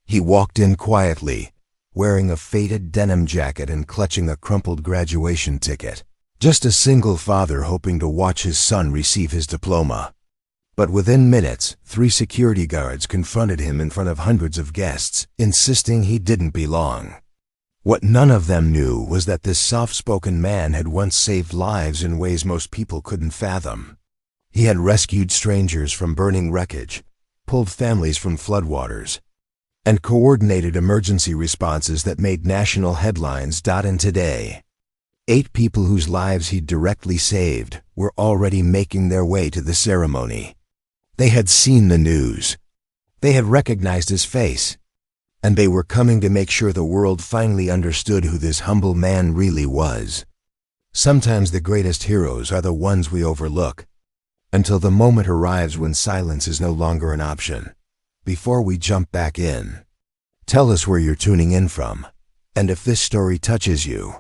He walked in quietly, wearing a faded denim jacket and clutching a crumpled graduation ticket. Just a single father hoping to watch his son receive his diploma. But within minutes, 3 security guards confronted him in front of hundreds of guests, insisting he didn't belong. What none of them knew was that this soft-spoken man had once saved lives in ways most people couldn't fathom. He had rescued strangers from burning wreckage, pulled families from floodwaters, and coordinated emergency responses that made national headlines. And today, 8 people whose lives he'd directly saved were already making their way to the ceremony. They had seen the news. They had recognized his face. And they were coming to make sure the world finally understood who this humble man really was. Sometimes the greatest heroes are the ones we overlook, until the moment arrives when silence is no longer an option. Before we jump back in, tell us where you're tuning in from, and if this story touches you,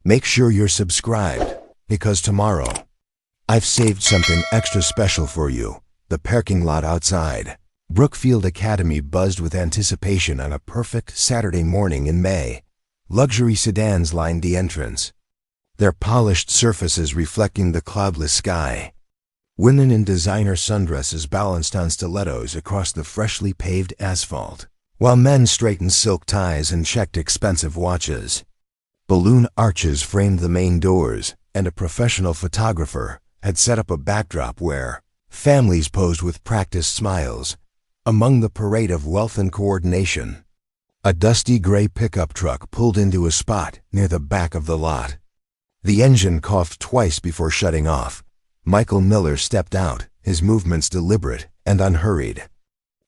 make sure you're subscribed, because tomorrow, I've saved something extra special for you: the parking lot outside. Brookfield Academy buzzed with anticipation on a perfect Saturday morning in May. Luxury sedans lined the entrance, their polished surfaces reflecting the cloudless sky. Women in designer sundresses balanced on stilettos across the freshly paved asphalt, while men straightened silk ties and checked expensive watches. Balloon arches framed the main doors, and a professional photographer had set up a backdrop where families posed with practiced smiles. Among the parade of wealth and coordination, a dusty gray pickup truck pulled into a spot near the back of the lot. The engine coughed twice before shutting off. Michael Miller stepped out, his movements deliberate and unhurried.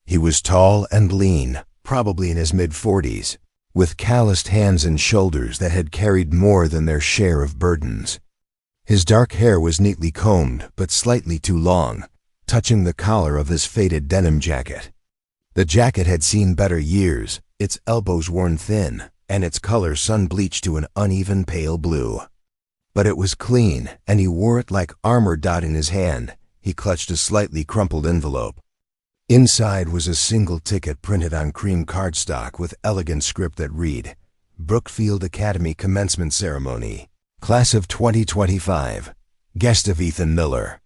He was tall and lean, probably in his mid-40s, with calloused hands and shoulders that had carried more than their share of burdens. His dark hair was neatly combed, but slightly too long, touching the collar of his faded denim jacket. The jacket had seen better years, its elbows worn thin, and its color sun-bleached to an uneven pale blue. But it was clean, and he wore it like armor. In his hand, he clutched a slightly crumpled envelope. Inside was a single ticket printed on cream cardstock with elegant script that read, "Brookfield Academy Commencement Ceremony, Class of 2025, Guest of Ethan Miller.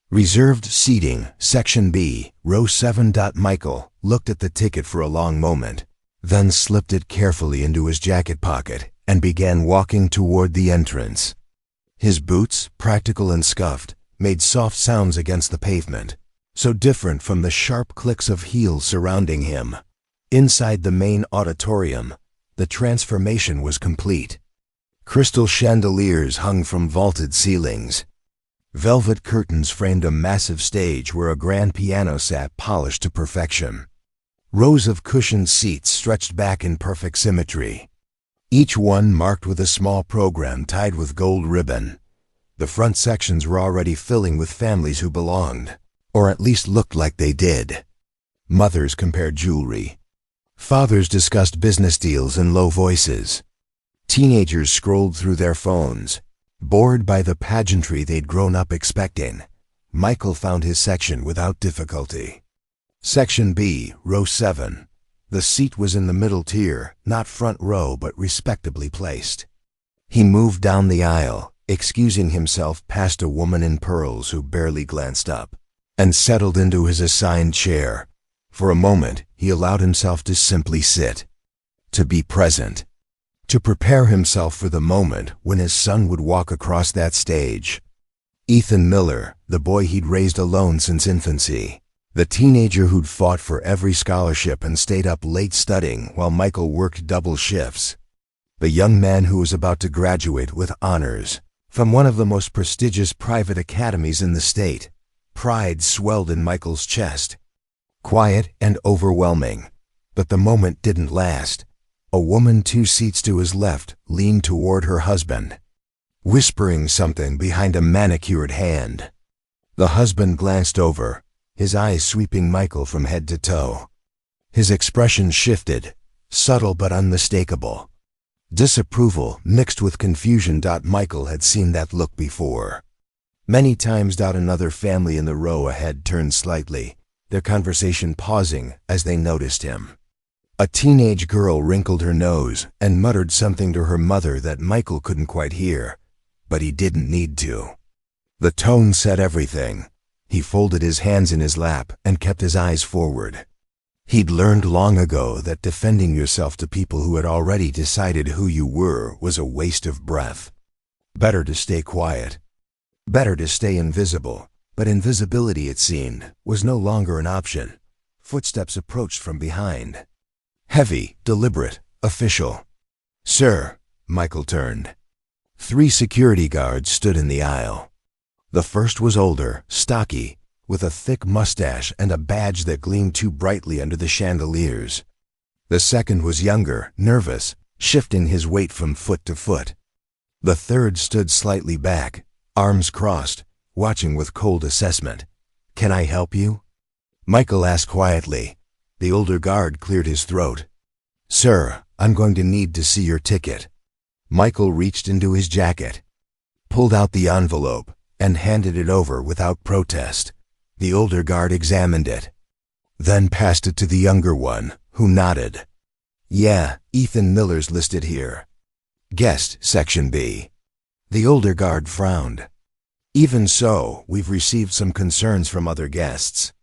Reserved seating, Section B, Row 7." Michael looked at the ticket for a long moment, then slipped it carefully into his jacket pocket and began walking toward the entrance. His boots, practical and scuffed, made soft sounds against the pavement, so different from the sharp clicks of heels surrounding him. Inside the main auditorium, the transformation was complete. Crystal chandeliers hung from vaulted ceilings. Velvet curtains framed a massive stage where a grand piano sat polished to perfection. Rows of cushioned seats stretched back in perfect symmetry, each one marked with a small program tied with gold ribbon. The front sections were already filling with families who belonged, or at least looked like they did. Mothers compared jewelry. Fathers discussed business deals in low voices. Teenagers scrolled through their phones, bored by the pageantry they'd grown up expecting. Michael found his section without difficulty. Section B, Row 7. The seat was in the middle tier, not front row but respectably placed. He moved down the aisle, excusing himself past a woman in pearls who barely glanced up, and settled into his assigned chair. For a moment, he allowed himself to simply sit, to be present, to prepare himself for the moment when his son would walk across that stage. Ethan Miller, the boy he'd raised alone since infancy, the teenager who'd fought for every scholarship and stayed up late studying while Michael worked double shifts, the young man who was about to graduate with honors from one of the most prestigious private academies in the state. Pride swelled in Michael's chest. Quiet and overwhelming, but the moment didn't last. A woman 2 seats to his left leaned toward her husband, whispering something behind a manicured hand. The husband glanced over, his eyes sweeping Michael from head to toe. His expression shifted, subtle but unmistakable. Disapproval mixed with confusion. Michael had seen that look before. Many times. Another family in the row ahead turned slightly, their conversation pausing as they noticed him. A teenage girl wrinkled her nose and muttered something to her mother that Michael couldn't quite hear, but he didn't need to. The tone said everything. He folded his hands in his lap and kept his eyes forward. He'd learned long ago that defending yourself to people who had already decided who you were was a waste of breath. Better to stay quiet. Better to stay invisible. But invisibility, it seemed, was no longer an option. Footsteps approached from behind. Heavy, deliberate, official. "Sir," Michael turned. 3 security guards stood in the aisle. The first was older, stocky, with a thick mustache and a badge that gleamed too brightly under the chandeliers. The second was younger, nervous, shifting his weight from foot to foot. The third stood slightly back, arms crossed, watching with cold assessment. "Can I help you?" Michael asked quietly. The older guard cleared his throat. "Sir, I'm going to need to see your ticket." Michael reached into his jacket, pulled out the envelope, and handed it over without protest. The older guard examined it, then passed it to the younger one, who nodded. "Yeah, Ethan Miller's listed here. Guest, Section B." The older guard frowned. "Even so, we've received some concerns from other guests.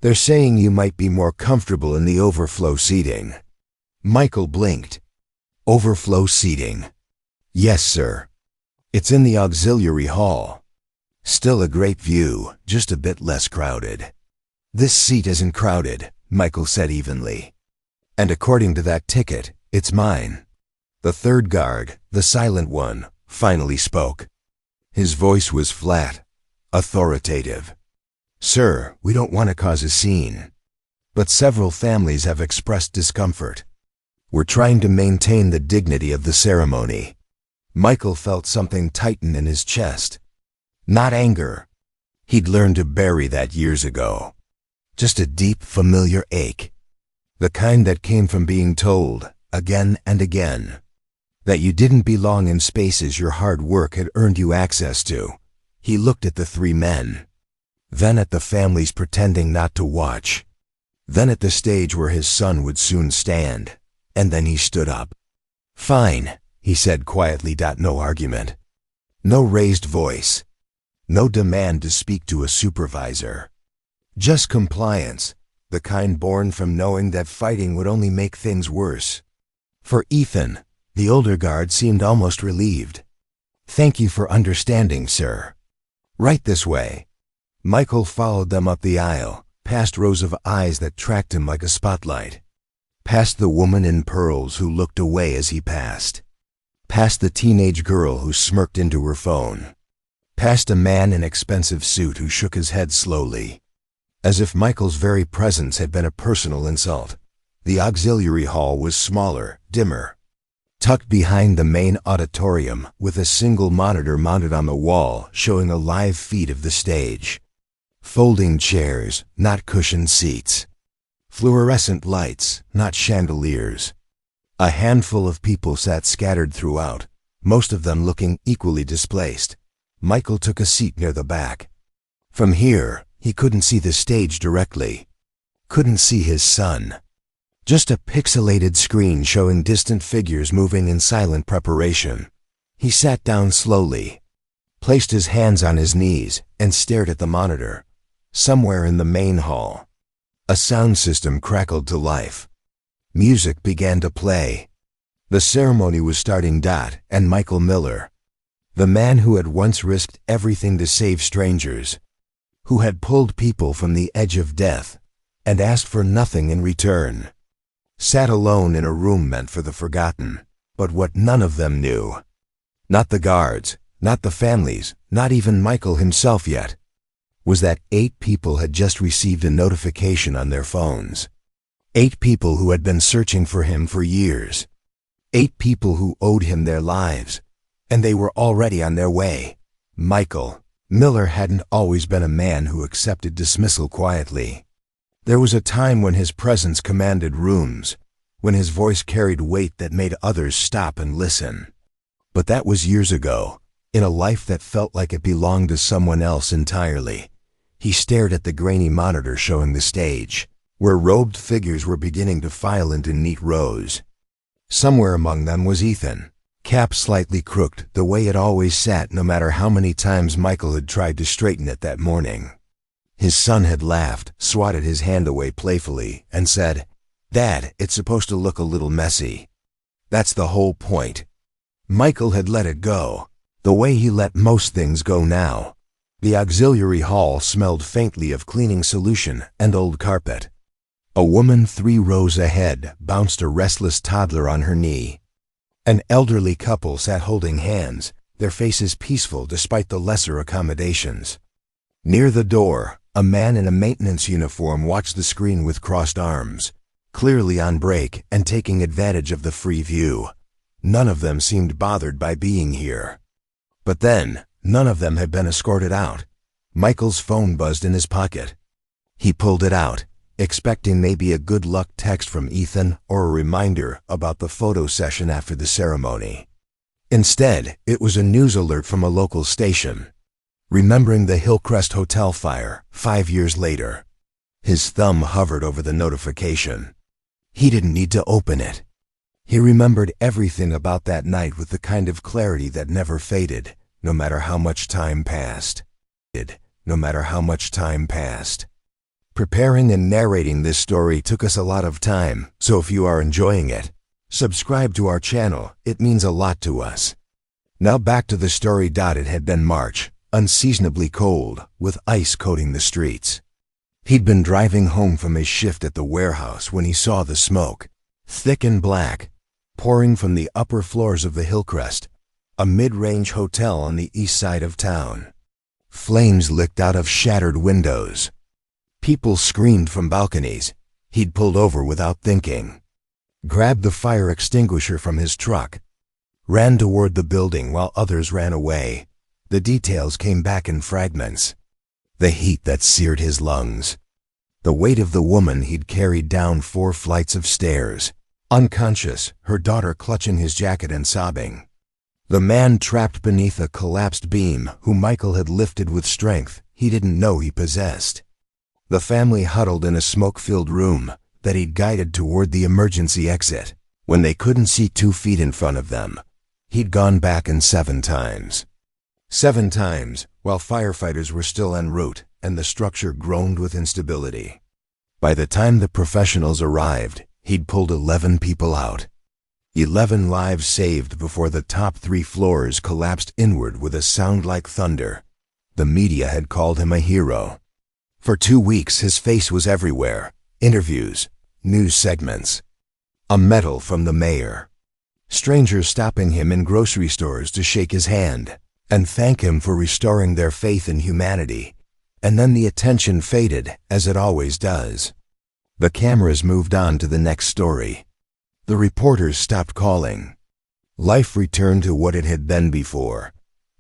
They're saying you might be more comfortable in the overflow seating." Michael blinked. "Overflow seating?" "Yes, sir. It's in the auxiliary hall. Still a great view, just a bit less crowded." "This seat isn't crowded," Michael said evenly. "And according to that ticket, it's mine." The third guard, the silent one, finally spoke. His voice was flat, authoritative. "Sir, we don't want to cause a scene, but several families have expressed discomfort. We're trying to maintain the dignity of the ceremony." Michael felt something tighten in his chest. Not anger. He'd learned to bury that years ago. Just a deep, familiar ache. The kind that came from being told, again and again, that you didn't belong in spaces your hard work had earned you access to. He looked at the 3 men. Then at the families pretending not to watch. Then at the stage where his son would soon stand. And then he stood up. "Fine," he said quietly. No argument. No raised voice. No demand to speak to a supervisor. Just compliance, the kind born from knowing that fighting would only make things worse. For Ethan, the older guard seemed almost relieved. "Thank you for understanding, sir. Right this way." Michael followed them up the aisle, past rows of eyes that tracked him like a spotlight. Past the woman in pearls who looked away as he passed. Past the teenage girl who smirked into her phone. Past a man in expensive suit who shook his head slowly, as if Michael's very presence had been a personal insult. The auxiliary hall was smaller, dimmer, tucked behind the main auditorium with a single monitor mounted on the wall showing a live feed of the stage. Folding chairs, not cushioned seats. Fluorescent lights, not chandeliers. A handful of people sat scattered throughout, most of them looking equally displaced. Michael took a seat near the back. From here, he couldn't see the stage directly. Couldn't see his son. Just a pixelated screen showing distant figures moving in silent preparation. He sat down slowly, placed his hands on his knees, and stared at the monitor. Somewhere in the main hall, a sound system crackled to life. Music began to play. The ceremony was starting. And Michael Miller, the man who had once risked everything to save strangers, who had pulled people from the edge of death and asked for nothing in return, sat alone in a room meant for the forgotten. But what none of them knew, not the guards, not the families, not even Michael himself yet, was that 8 people had just received a notification on their phones. 8 people who had been searching for him for years. 8 people who owed him their lives, and they were already on their way. Michael Miller hadn't always been a man who accepted dismissal quietly. There was a time when his presence commanded rooms, when his voice carried weight that made others stop and listen. But that was years ago, in a life that felt like it belonged to someone else entirely. He stared at the grainy monitor showing the stage. where robed figures were beginning to file into neat rows. Somewhere among them was Ethan, cap slightly crooked the way it always sat no matter how many times Michael had tried to straighten it that morning. His son had laughed, swatted his hand away playfully, and said, "Dad, it's supposed to look a little messy. That's the whole point." Michael had let it go, the way he let most things go now. The auxiliary hall smelled faintly of cleaning solution and old carpet. A woman 3 rows ahead bounced a restless toddler on her knee. An elderly couple sat holding hands, their faces peaceful despite the lesser accommodations. Near the door, a man in a maintenance uniform watched the screen with crossed arms, clearly on break and taking advantage of the free view. None of them seemed bothered by being here. But then, none of them had been escorted out. Michael's phone buzzed in his pocket. He pulled it out, expecting maybe a good luck text from Ethan or a reminder about the photo session after the ceremony. Instead, it was a news alert from a local station, remembering the Hillcrest Hotel fire 5 years later. His thumb hovered over the notification. He didn't need to open it. He remembered everything about that night with the kind of clarity that never faded, no matter how much time passed. Preparing and narrating this story took us a lot of time, so if you are enjoying it, subscribe to our channel. It means a lot to us. Now back to the story. It had been March, unseasonably cold, with ice coating the streets. He'd been driving home from his shift at the warehouse when he saw the smoke, thick and black, pouring from the upper floors of the Hillcrest, a mid-range hotel on the east side of town. Flames licked out of shattered windows. People screamed from balconies. He'd pulled over without thinking, grabbed the fire extinguisher from his truck, ran toward the building while others ran away. The details came back in fragments. The heat that seared his lungs. The weight of the woman he'd carried down 4 flights of stairs, unconscious, her daughter clutching his jacket and sobbing. The man trapped beneath a collapsed beam who Michael had lifted with strength he didn't know he possessed. The family huddled in a smoke-filled room that he'd guided toward the emergency exit. When they couldn't see 2 feet in front of them, he'd gone back in 7 times. 7 times, while firefighters were still en route and the structure groaned with instability. By the time the professionals arrived, he'd pulled 11 people out. 11 lives saved before the top 3 floors collapsed inward with a sound like thunder. The media had called him a hero. For 2 weeks his face was everywhere. Interviews, news segments. A medal from the mayor. Strangers stopping him in grocery stores to shake his hand and thank him for restoring their faith in humanity. And then the attention faded, as it always does. The cameras moved on to the next story. The reporters stopped calling. Life returned to what it had been before.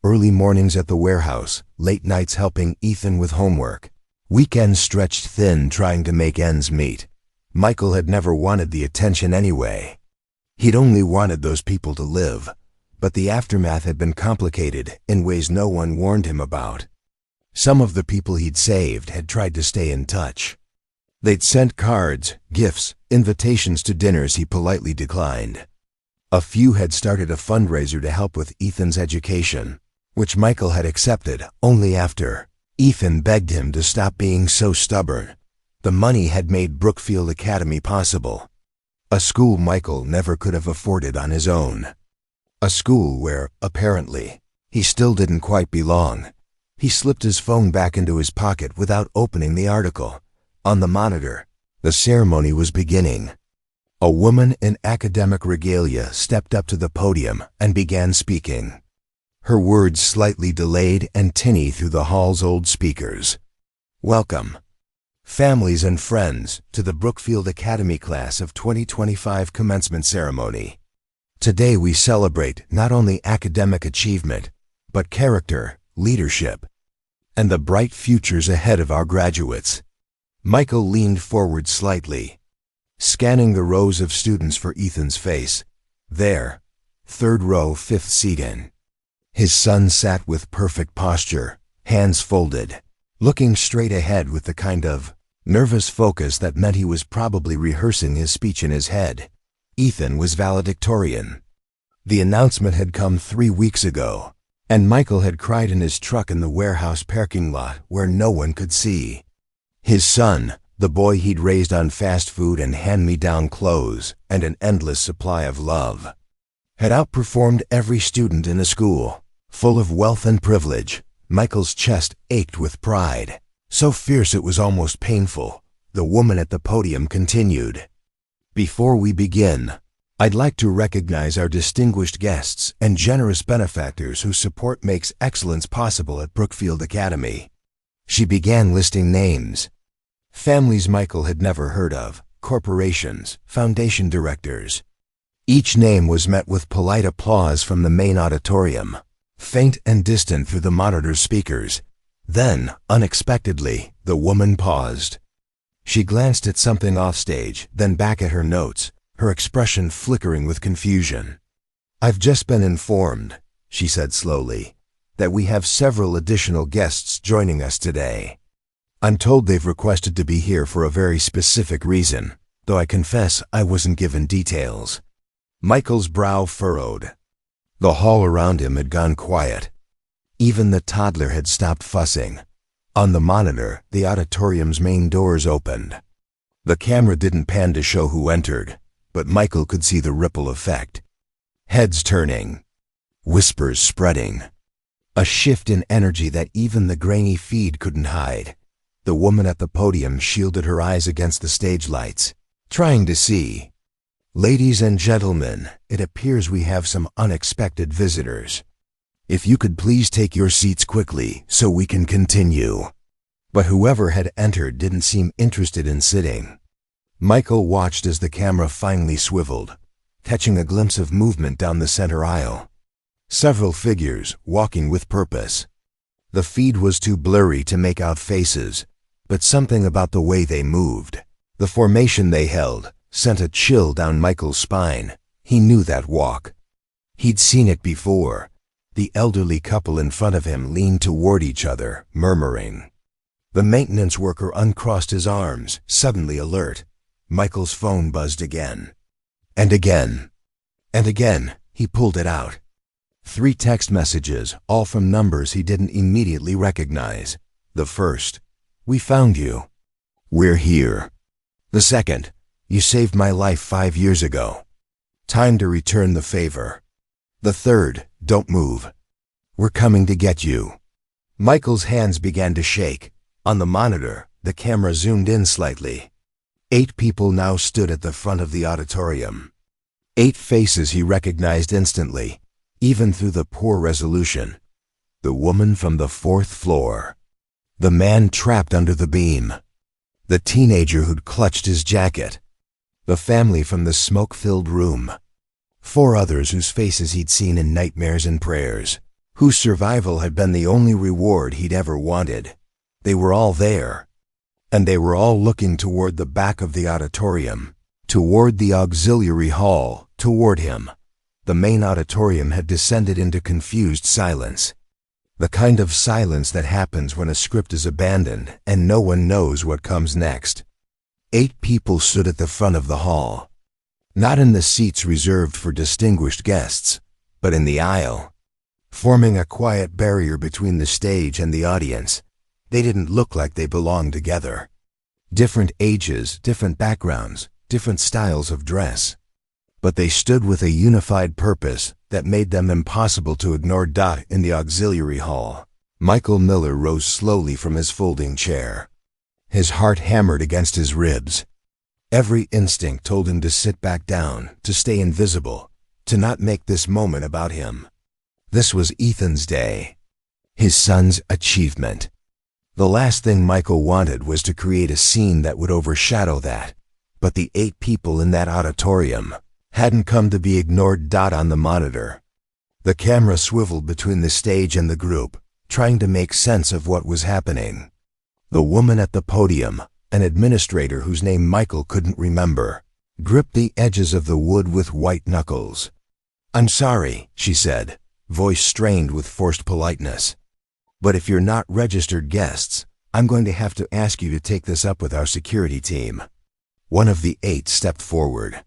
Early mornings at the warehouse, late nights helping Ethan with homework. Weekends stretched thin trying to make ends meet. Michael had never wanted the attention anyway. He'd only wanted those people to live. But the aftermath had been complicated in ways no one warned him about. Some of the people he'd saved had tried to stay in touch. They'd sent cards, gifts, invitations to dinners he politely declined. A few had started a fundraiser to help with Ethan's education, which Michael had accepted only after Ethan begged him to stop being so stubborn. The money had made Brookfield Academy possible, a school Michael never could have afforded on his own. A school where, apparently, he still didn't quite belong. He slipped his phone back into his pocket without opening the article. On the monitor, the ceremony was beginning. A woman in academic regalia stepped up to the podium and began speaking. Her words slightly delayed and tinny through the hall's old speakers. Welcome, families and friends, to the Brookfield Academy Class of 2025 commencement ceremony. Today we celebrate not only academic achievement, but character, leadership, and the bright futures ahead of our graduates. Michael leaned forward slightly, scanning the rows of students for Ethan's face. There, 3rd row, 5th seat in. His son sat with perfect posture, hands folded, looking straight ahead with the kind of Nervous focus that meant he was probably rehearsing his speech in his head. Ethan was valedictorian. The announcement had come 3 weeks ago, and Michael had cried in his truck in the warehouse parking lot where no one could see. His son, the boy he'd raised on fast food and hand-me-down clothes and an endless supply of love, had outperformed every student in a school full of wealth and privilege. Michael's chest ached with pride, so fierce it was almost painful. The woman at the podium continued, "Before we begin, I'd like to recognize our distinguished guests and generous benefactors whose support makes excellence possible at Brookfield Academy." She began listing names. Families Michael had never heard of, corporations, foundation directors. Each name was met with polite applause from the main auditorium, faint and distant through the monitor speakers. Then, unexpectedly, the woman paused. She glanced at something offstage, then back at her notes, her expression flickering with confusion. "I've just been informed," she said slowly, "that we have several additional guests joining us today. I'm told they've requested to be here for a very specific reason, though I confess I wasn't given details." Michael's brow furrowed. The hall around him had gone quiet. Even the toddler had stopped fussing. On the monitor, the auditorium's main doors opened. The camera didn't pan to show who entered, but Michael could see the ripple effect. Heads turning, whispers spreading, a shift in energy that even the grainy feed couldn't hide. The woman at the podium shielded her eyes against the stage lights, trying to see. "Ladies and gentlemen, it appears we have some unexpected visitors. If you could please take your seats quickly so we can continue." But whoever had entered didn't seem interested in sitting. Michael watched as the camera finally swiveled, catching a glimpse of movement down the center aisle. Several figures walking with purpose. The feed was too blurry to make out faces, but something about the way they moved, the formation they held, sent a chill down Michael's spine. He knew that walk. He'd seen it before. The elderly couple in front of him leaned toward each other, murmuring. The maintenance worker uncrossed his arms, suddenly alert. Michael's phone buzzed again. And again. And again, he pulled it out. 3 text messages, all from numbers he didn't immediately recognize. The first, "We found you. We're here." The second, "You saved my life 5 years ago. Time to return the favor." The third, "Don't move. We're coming to get you." Michael's hands began to shake. On the monitor, the camera zoomed in slightly. 8 people now stood at the front of the auditorium. 8 faces he recognized instantly, even through the poor resolution. The woman from the 4th floor. The man trapped under the beam. The teenager who'd clutched his jacket. The family from the smoke-filled room. 4 others whose faces he'd seen in nightmares and prayers, whose survival had been the only reward he'd ever wanted. They were all there, and they were all looking toward the back of the auditorium, toward the auxiliary hall, toward him. The main auditorium had descended into confused silence. The kind of silence that happens when a script is abandoned and no one knows what comes next. 8 people stood at the front of the hall. Not in the seats reserved for distinguished guests, but in the aisle. Forming a quiet barrier between the stage and the audience, they didn't look like they belonged together. Different ages, different backgrounds, different styles of dress. But they stood with a unified purpose that made them impossible to ignore. In the auxiliary hall, Michael Miller rose slowly from his folding chair. His heart hammered against his ribs. Every instinct told him to sit back down, to stay invisible, to not make this moment about him. This was Ethan's day, his son's achievement. The last thing Michael wanted was to create a scene that would overshadow that, but the 8 people in that auditorium hadn't come to be ignored. On the monitor, the camera swiveled between the stage and the group, trying to make sense of what was happening. The woman at the podium, an administrator whose name Michael couldn't remember, gripped the edges of the wood with white knuckles. "I'm sorry," she said, voice strained with forced politeness. "But if you're not registered guests, I'm going to have to ask you to take this up with our security team." One of the 8 stepped forward.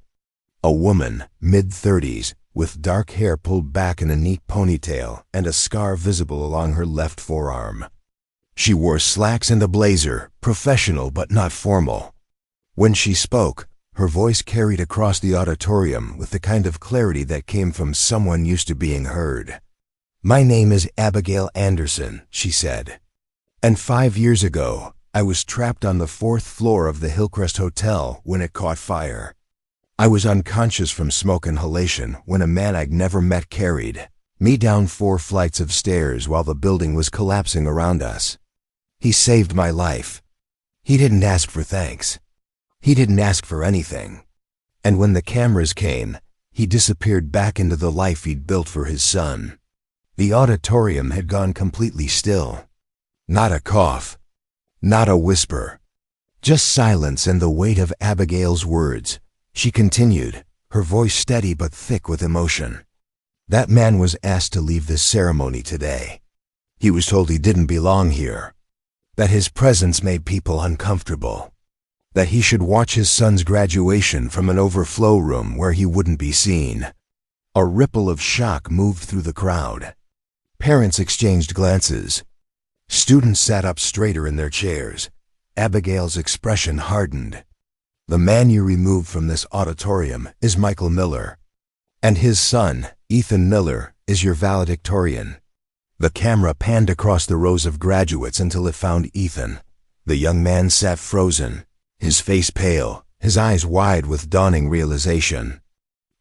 A woman, mid-30s, with dark hair pulled back in a neat ponytail and a scar visible along her left forearm. She wore slacks and a blazer, professional but not formal. When she spoke, her voice carried across the auditorium with the kind of clarity that came from someone used to being heard. "My name is Abigail Anderson," she said. "And 5 years ago, I was trapped on the 4th floor of the Hillcrest Hotel when it caught fire. I was unconscious from smoke inhalation when a man I'd never met carried me down 4 flights of stairs while the building was collapsing around us. He saved my life. He didn't ask for thanks. He didn't ask for anything. And when the cameras came, he disappeared back into the life he'd built for his son." The auditorium had gone completely still. Not a cough. Not a whisper. Just silence and the weight of Abigail's words. She continued, her voice steady but thick with emotion. "That man was asked to leave this ceremony today. He was told he didn't belong here. That his presence made people uncomfortable. That he should watch his son's graduation from an overflow room where he wouldn't be seen." A ripple of shock moved through the crowd. Parents exchanged glances. Students sat up straighter in their chairs. Abigail's expression hardened. "The man you removed from this auditorium is Michael Miller. And his son, Ethan Miller, is your valedictorian." The camera panned across the rows of graduates until it found Ethan. The young man sat frozen, his face pale, his eyes wide with dawning realization.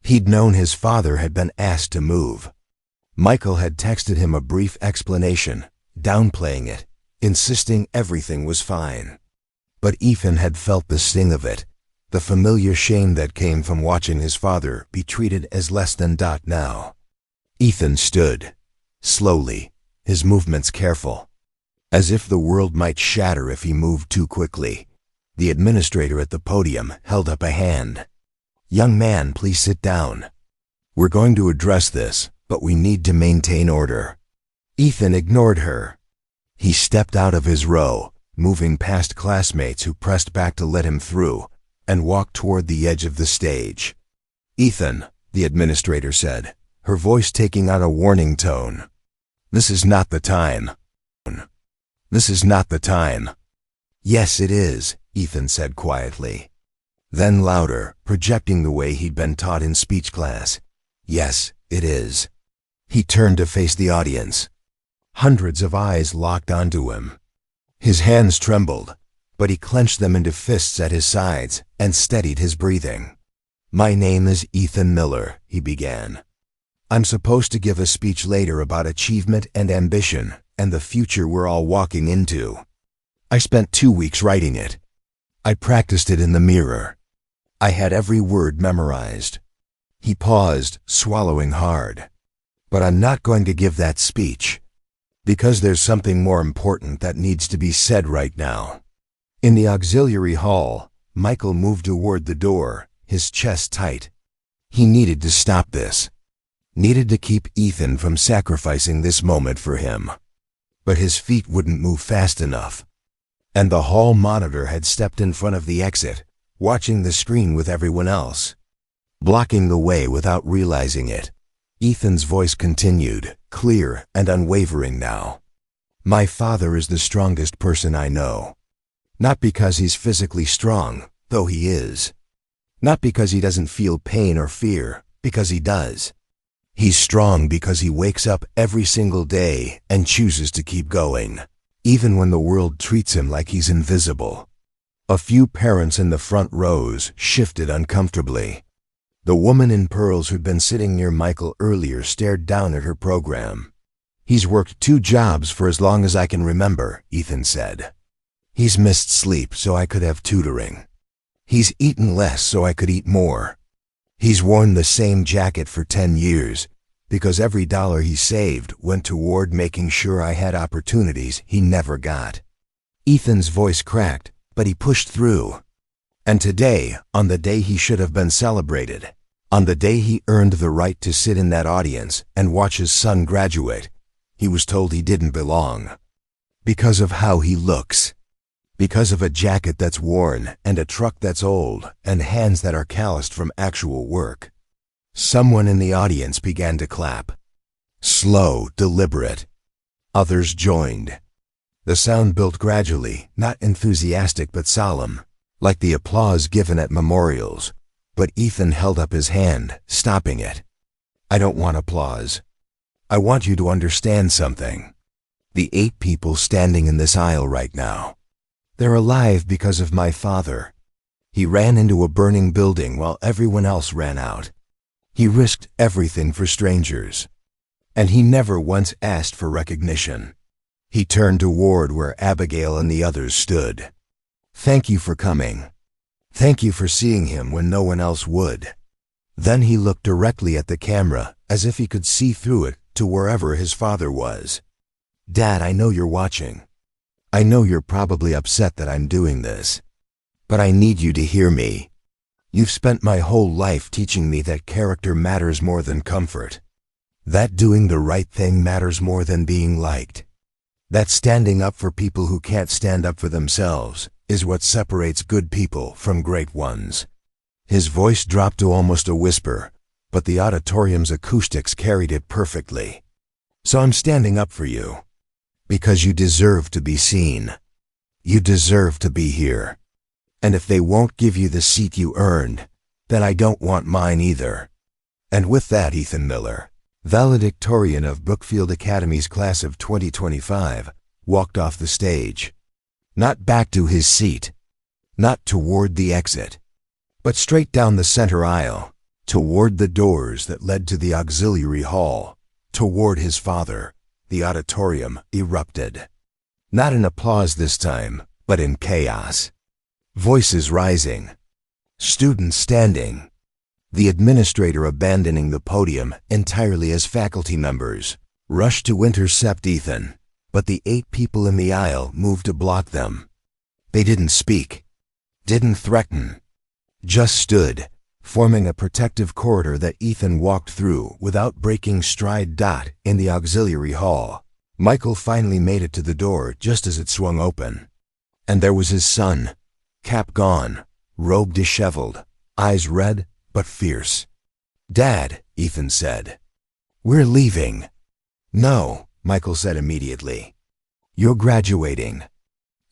He'd known his father had been asked to move. Michael had texted him a brief explanation, downplaying it, insisting everything was fine. But Ethan had felt the sting of it, the familiar shame that came from watching his father be treated as less than now. Ethan stood, slowly, his movements careful, as if the world might shatter if he moved too quickly. The administrator at the podium held up a hand. "Young man, please sit down. We're going to address this, but we need to maintain order." Ethan ignored her. He stepped out of his row, moving past classmates who pressed back to let him through, and walked toward the edge of the stage. "Ethan," the administrator said, her voice taking on a warning tone. "This is not the time. This is not the time." "Yes, it is," Ethan said quietly. Then louder, projecting the way he'd been taught in speech class. "Yes, it is." He turned to face the audience. Hundreds of eyes locked onto him. His hands trembled, but he clenched them into fists at his sides and steadied his breathing. "My name is Ethan Miller," he began. "I'm supposed to give a speech later about achievement and ambition and the future we're all walking into. I spent 2 weeks writing it. I practiced it in the mirror. I had every word memorized." He paused, swallowing hard. "But I'm not going to give that speech, because there's something more important that needs to be said right now." In the auxiliary hall, Michael moved toward the door, his chest tight. He needed to stop this. Needed to keep Ethan from sacrificing this moment for him. But his feet wouldn't move fast enough. And the hall monitor had stepped in front of the exit, watching the screen with everyone else. Blocking the way without realizing it, Ethan's voice continued, clear and unwavering now. "My father is the strongest person I know. Not because he's physically strong, though he is. Not because he doesn't feel pain or fear, because he does. He's strong because he wakes up every single day and chooses to keep going, even when the world treats him like he's invisible." A few parents in the front rows shifted uncomfortably. The woman in pearls who'd been sitting near Michael earlier stared down at her program. "He's worked 2 jobs for as long as I can remember," Ethan said. "He's missed sleep so I could have tutoring. He's eaten less so I could eat more. He's worn the same jacket for 10 years because every dollar he saved went toward making sure I had opportunities he never got." Ethan's voice cracked, but he pushed through. And today, on the day he should have been celebrated, on the day he earned the right to sit in that audience and watch his son graduate, he was told he didn't belong. Because of how he looks. Because of a jacket that's worn, and a truck that's old, and hands that are calloused from actual work. Someone in the audience began to clap. Slow, deliberate. Others joined. The sound built gradually, not enthusiastic but solemn, like the applause given at memorials. But Ethan held up his hand, stopping it. I don't want applause. I want you to understand something. The 8 people standing in this aisle right now, they're alive because of my father. He ran into a burning building while everyone else ran out. He risked everything for strangers. And he never once asked for recognition. He turned toward where Abigail and the others stood. Thank you for coming. Thank you for seeing him when no one else would. Then he looked directly at the camera, as if he could see through it to wherever his father was. Dad, I know you're watching. I know you're probably upset that I'm doing this. But I need you to hear me. You've spent my whole life teaching me that character matters more than comfort. That doing the right thing matters more than being liked. That standing up for people who can't stand up for themselves is what separates good people from great ones. His voice dropped to almost a whisper, but the auditorium's acoustics carried it perfectly. So I'm standing up for you. Because you deserve to be seen. You deserve to be here. And if they won't give you the seat you earned, then I don't want mine either. And with that, Ethan Miller, valedictorian of Brookfield Academy's class of 2025, walked off the stage. Not back to his seat. Not toward the exit. But straight down the center aisle, toward the doors that led to the auxiliary hall, toward his father. The auditorium erupted. Not in applause this time, but in chaos. Voices rising. Students standing. The administrator abandoning the podium entirely as faculty members, rushed to intercept Ethan, but the 8 people in the aisle moved to block them. They didn't speak. Didn't threaten. Just stood, forming a protective corridor that Ethan walked through without breaking stride. In the auxiliary hall, Michael finally made it to the door just as it swung open. And there was his son, cap gone, robe disheveled, eyes red but fierce. Dad, Ethan said. We're leaving. No, Michael said immediately. You're graduating.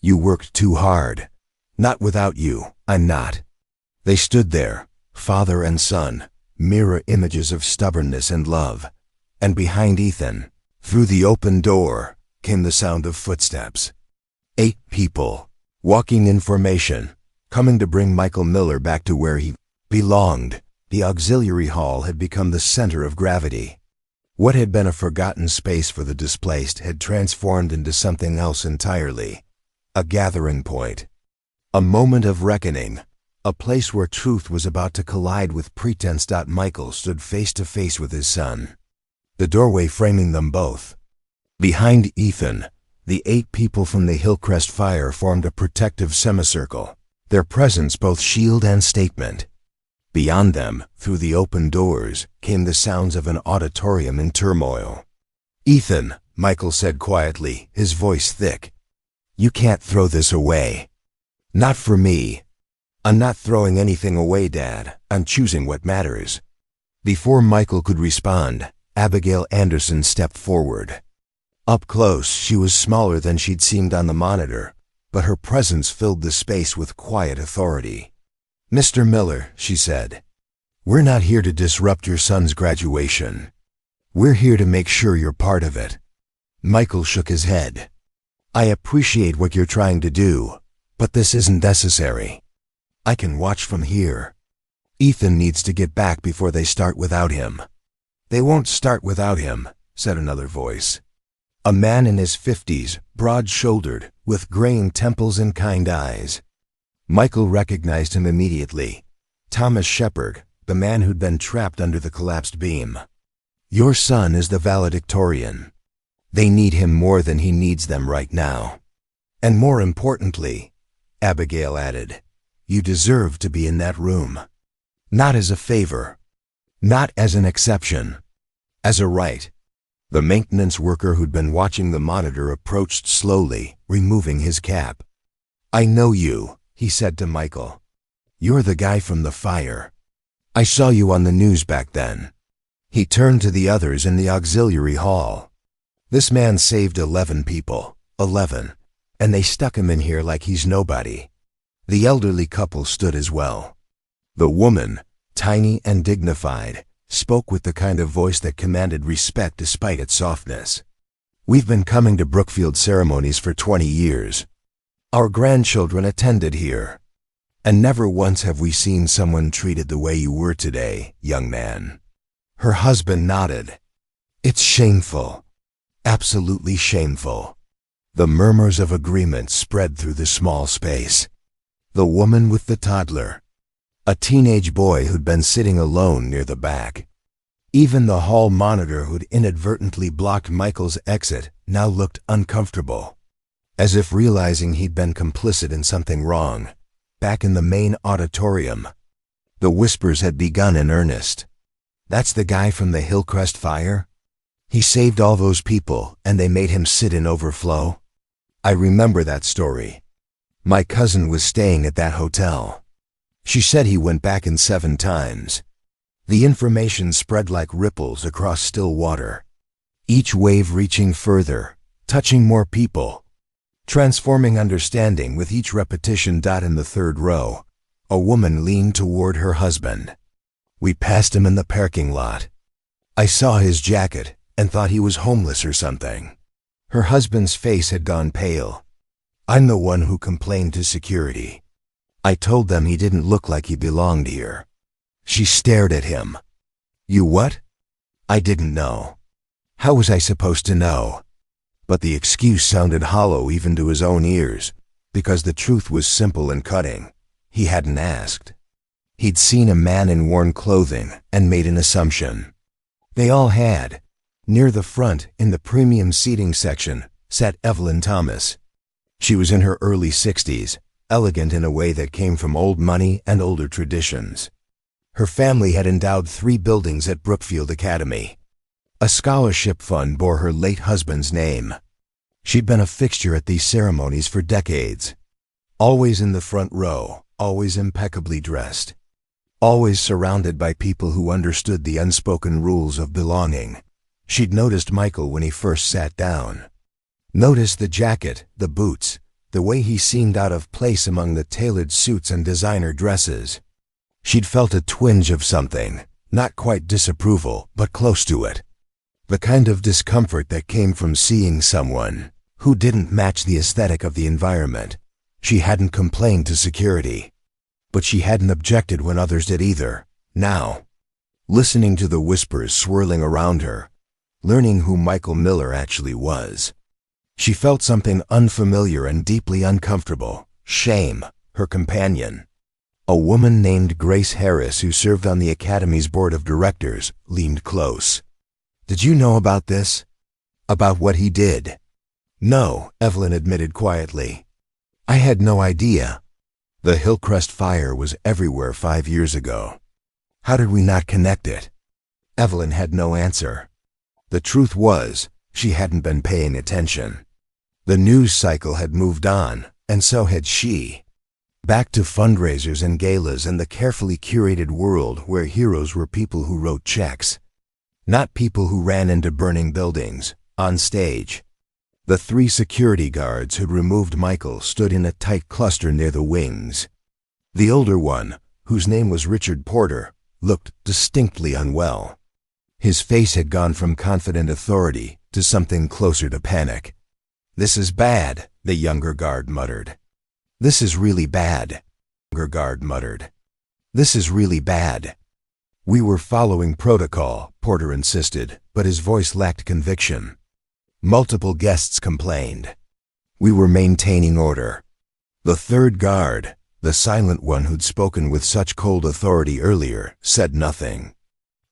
You worked too hard. Not without you, I'm not. They stood there, father and son, mirror images of stubbornness and love. And behind Ethan, through the open door, came the sound of footsteps. 8 people, walking in formation, coming to bring Michael Miller back to where he belonged. The auxiliary hall had become the center of gravity. What had been a forgotten space for the displaced had transformed into something else entirely. A gathering point. A moment of reckoning. A place where truth was about to collide with pretense. Michael stood face to face with his son. The doorway framing them both. Behind Ethan, the 8 people from the Hillcrest fire formed a protective semicircle, their presence both shield and statement. Beyond them, through the open doors, came the sounds of an auditorium in turmoil. Ethan, Michael said quietly, his voice thick. You can't throw this away. Not for me. I'm not throwing anything away, Dad. I'm choosing what matters. Before Michael could respond, Abigail Anderson stepped forward. Up close, she was smaller than she'd seemed on the monitor, but her presence filled the space with quiet authority. Mr. Miller, she said, we're not here to disrupt your son's graduation. We're here to make sure you're part of it. Michael shook his head. I appreciate what you're trying to do, but this isn't necessary. I can watch from here. Ethan needs to get back before they start without him. They won't start without him, said another voice. A man in his 50s, broad-shouldered, with graying temples and kind eyes. Michael recognized him immediately. Thomas Shepard, the man who'd been trapped under the collapsed beam. Your son is the valedictorian. They need him more than he needs them right now. And more importantly, Abigail added, you deserve to be in that room. Not as a favor. Not as an exception. As a right. The maintenance worker who'd been watching the monitor approached slowly, removing his cap. "I know you," he said to Michael. "You're the guy from the fire. I saw you on the news back then." He turned to the others in the auxiliary hall. "This man saved 11 people. 11. And they stuck him in here like he's nobody." The elderly couple stood as well. The woman, tiny and dignified, spoke with the kind of voice that commanded respect despite its softness. "We've been coming to Brookfield ceremonies for 20 years. Our grandchildren attended here. And never once have we seen someone treated the way you were today, young man." Her husband nodded. "It's shameful. Absolutely shameful." The murmurs of agreement spread through the small space. The woman with the toddler. A teenage boy who'd been sitting alone near the back. Even the hall monitor who'd inadvertently blocked Michael's exit now looked uncomfortable, as if realizing he'd been complicit in something wrong. Back in the main auditorium, the whispers had begun in earnest. "That's the guy from the Hillcrest fire? He saved all those people and they made him sit in overflow? I remember that story. My cousin was staying at that hotel. She said he went back in 7 times. The information spread like ripples across still water, each wave reaching further, touching more people, transforming understanding with each repetition. In the third row, a woman leaned toward her husband. "We passed him in the parking lot. I saw his jacket and thought he was homeless or something." Her husband's face had gone pale. "I'm the one who complained to security. I told them he didn't look like he belonged here." She stared at him. "You what?" "I didn't know. How was I supposed to know?" But the excuse sounded hollow even to his own ears, because the truth was simple and cutting. He hadn't asked. He'd seen a man in worn clothing and made an assumption. They all had. Near the front, in the premium seating section, sat Evelyn Thomas. She was in her early 60s, elegant in a way that came from old money and older traditions. Her family had endowed 3 buildings at Brookfield Academy. A scholarship fund bore her late husband's name. She'd been a fixture at these ceremonies for decades. Always in the front row, always impeccably dressed. Always surrounded by people who understood the unspoken rules of belonging. She'd noticed Michael when he first sat down. Noticed the jacket, the boots, the way he seemed out of place among the tailored suits and designer dresses. She'd felt a twinge of something, not quite disapproval, but close to it. The kind of discomfort that came from seeing someone who didn't match the aesthetic of the environment. She hadn't complained to security, but she hadn't objected when others did either. Now, listening to the whispers swirling around her, learning who Michael Miller actually was, she felt something unfamiliar and deeply uncomfortable. Shame, her companion. A woman named Grace Harris, who served on the Academy's board of directors, leaned close. "Did you know about this? About what he did?" "No," Evelyn admitted quietly. "I had no idea. The Hillcrest fire was everywhere 5 years ago. How did we not connect it?" Evelyn had no answer. The truth was, she hadn't been paying attention. The news cycle had moved on, and so had she. Back to fundraisers and galas and the carefully curated world where heroes were people who wrote checks, not people who ran into burning buildings, on stage. The 3 security guards who'd removed Michael stood in a tight cluster near the wings. The older one, whose name was Richard Porter, looked distinctly unwell. His face had gone from confident authority to something closer to panic. "This is bad," the younger guard muttered. "This is really bad," the younger guard muttered. "This is really bad." "We were following protocol," Porter insisted, but his voice lacked conviction. Multiple guests complained. "We were maintaining order." The third guard, the silent one who'd spoken with such cold authority earlier, said nothing.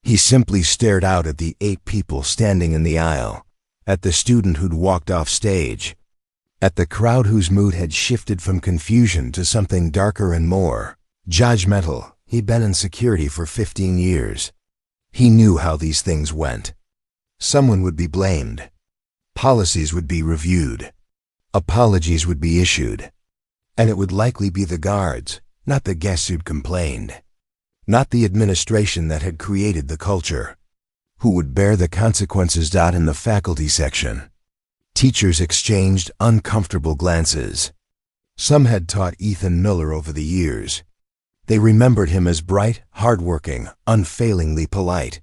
He simply stared out at the 8 people standing in the aisle, at the student who'd walked off stage, at the crowd whose mood had shifted from confusion to something darker and more judgmental. He'd been in security for 15 years. He knew how these things went. Someone would be blamed. Policies would be reviewed. Apologies would be issued. And it would likely be the guards, not the guests who'd complained. Not the administration that had created the culture, who would bear the consequences. In the faculty section, teachers exchanged uncomfortable glances. Some had taught Ethan Miller over the years. They remembered him as bright, hardworking, unfailingly polite.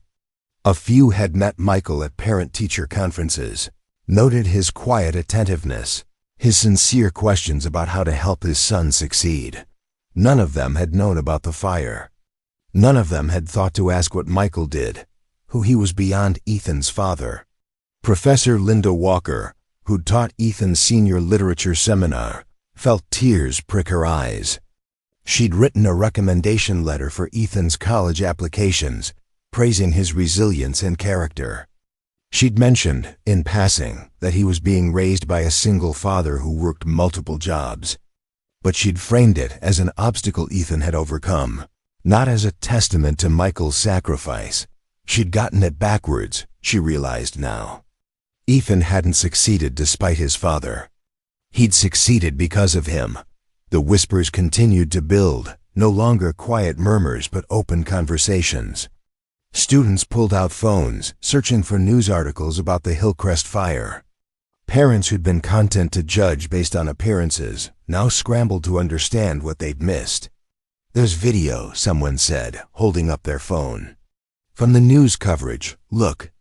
A few had met Michael at parent-teacher conferences, noted his quiet attentiveness, his sincere questions about how to help his son succeed. None of them had known about the fire. None of them had thought to ask what Michael did, who he was beyond Ethan's father. Professor Linda Walker, who'd taught Ethan's senior literature seminar, felt tears prick her eyes. She'd written a recommendation letter for Ethan's college applications, praising his resilience and character. She'd mentioned, in passing, that he was being raised by a single father who worked multiple jobs. But she'd framed it as an obstacle Ethan had overcome, not as a testament to Michael's sacrifice. She'd gotten it backwards, she realized now. Ethan hadn't succeeded despite his father. He'd succeeded because of him. The whispers continued to build, no longer quiet murmurs but open conversations. Students pulled out phones, searching for news articles about the Hillcrest fire. Parents who'd been content to judge based on appearances now scrambled to understand what they'd missed. "There's video," someone said, holding up their phone. "From the news coverage, look."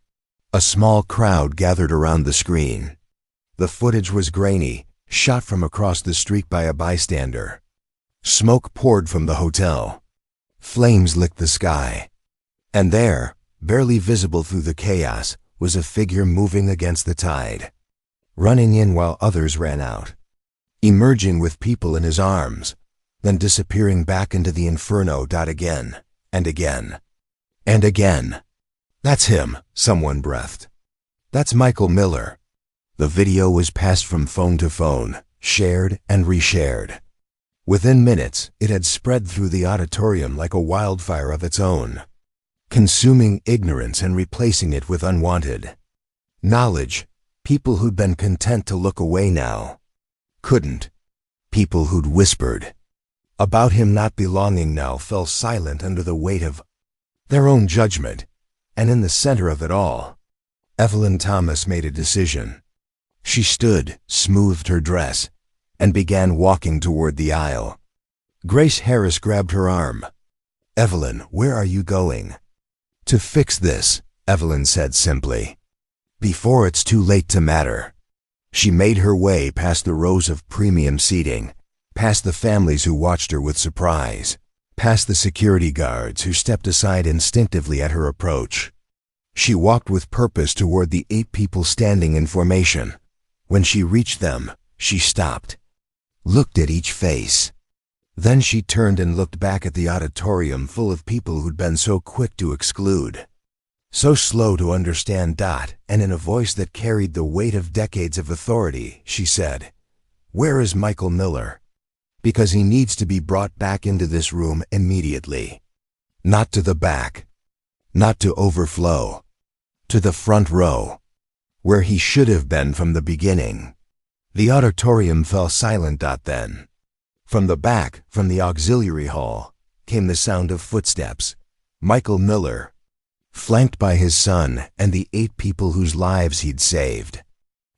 A small crowd gathered around the screen. The footage was grainy, shot from across the street by a bystander. Smoke poured from the hotel. Flames licked the sky. And there, barely visible through the chaos, was a figure moving against the tide. Running in while others ran out. Emerging with people in his arms, then disappearing back into the inferno. Again, and again, and again. "That's him," someone breathed. "That's Michael Miller." The video was passed from phone to phone, shared and reshared. Within minutes, it had spread through the auditorium like a wildfire of its own, consuming ignorance and replacing it with unwanted knowledge. People who'd been content to look away now couldn't. People who'd whispered about him not belonging now fell silent under the weight of their own judgment. And in the center of it all, Evelyn Thomas made a decision. She stood, smoothed her dress, and began walking toward the aisle. Grace Harris grabbed her arm. "Evelyn, where are you going?" "To fix this," Evelyn said simply. "Before it's too late to matter." She made her way past the rows of premium seating, past the families who watched her with surprise, past the security guards who stepped aside instinctively at her approach. She walked with purpose toward the 8 people standing in formation. When she reached them, she stopped, looked at each face. Then she turned and looked back at the auditorium full of people who'd been so quick to exclude, so slow to understand. And in a voice that carried the weight of decades of authority, she said, "Where is Michael Miller? Because he needs to be brought back into this room immediately. Not to the back. Not to overflow. To the front row, where he should have been from the beginning." The auditorium fell silent. Then, from the back, from the auxiliary hall, came the sound of footsteps. Michael Miller, flanked by his son and the 8 people whose lives he'd saved,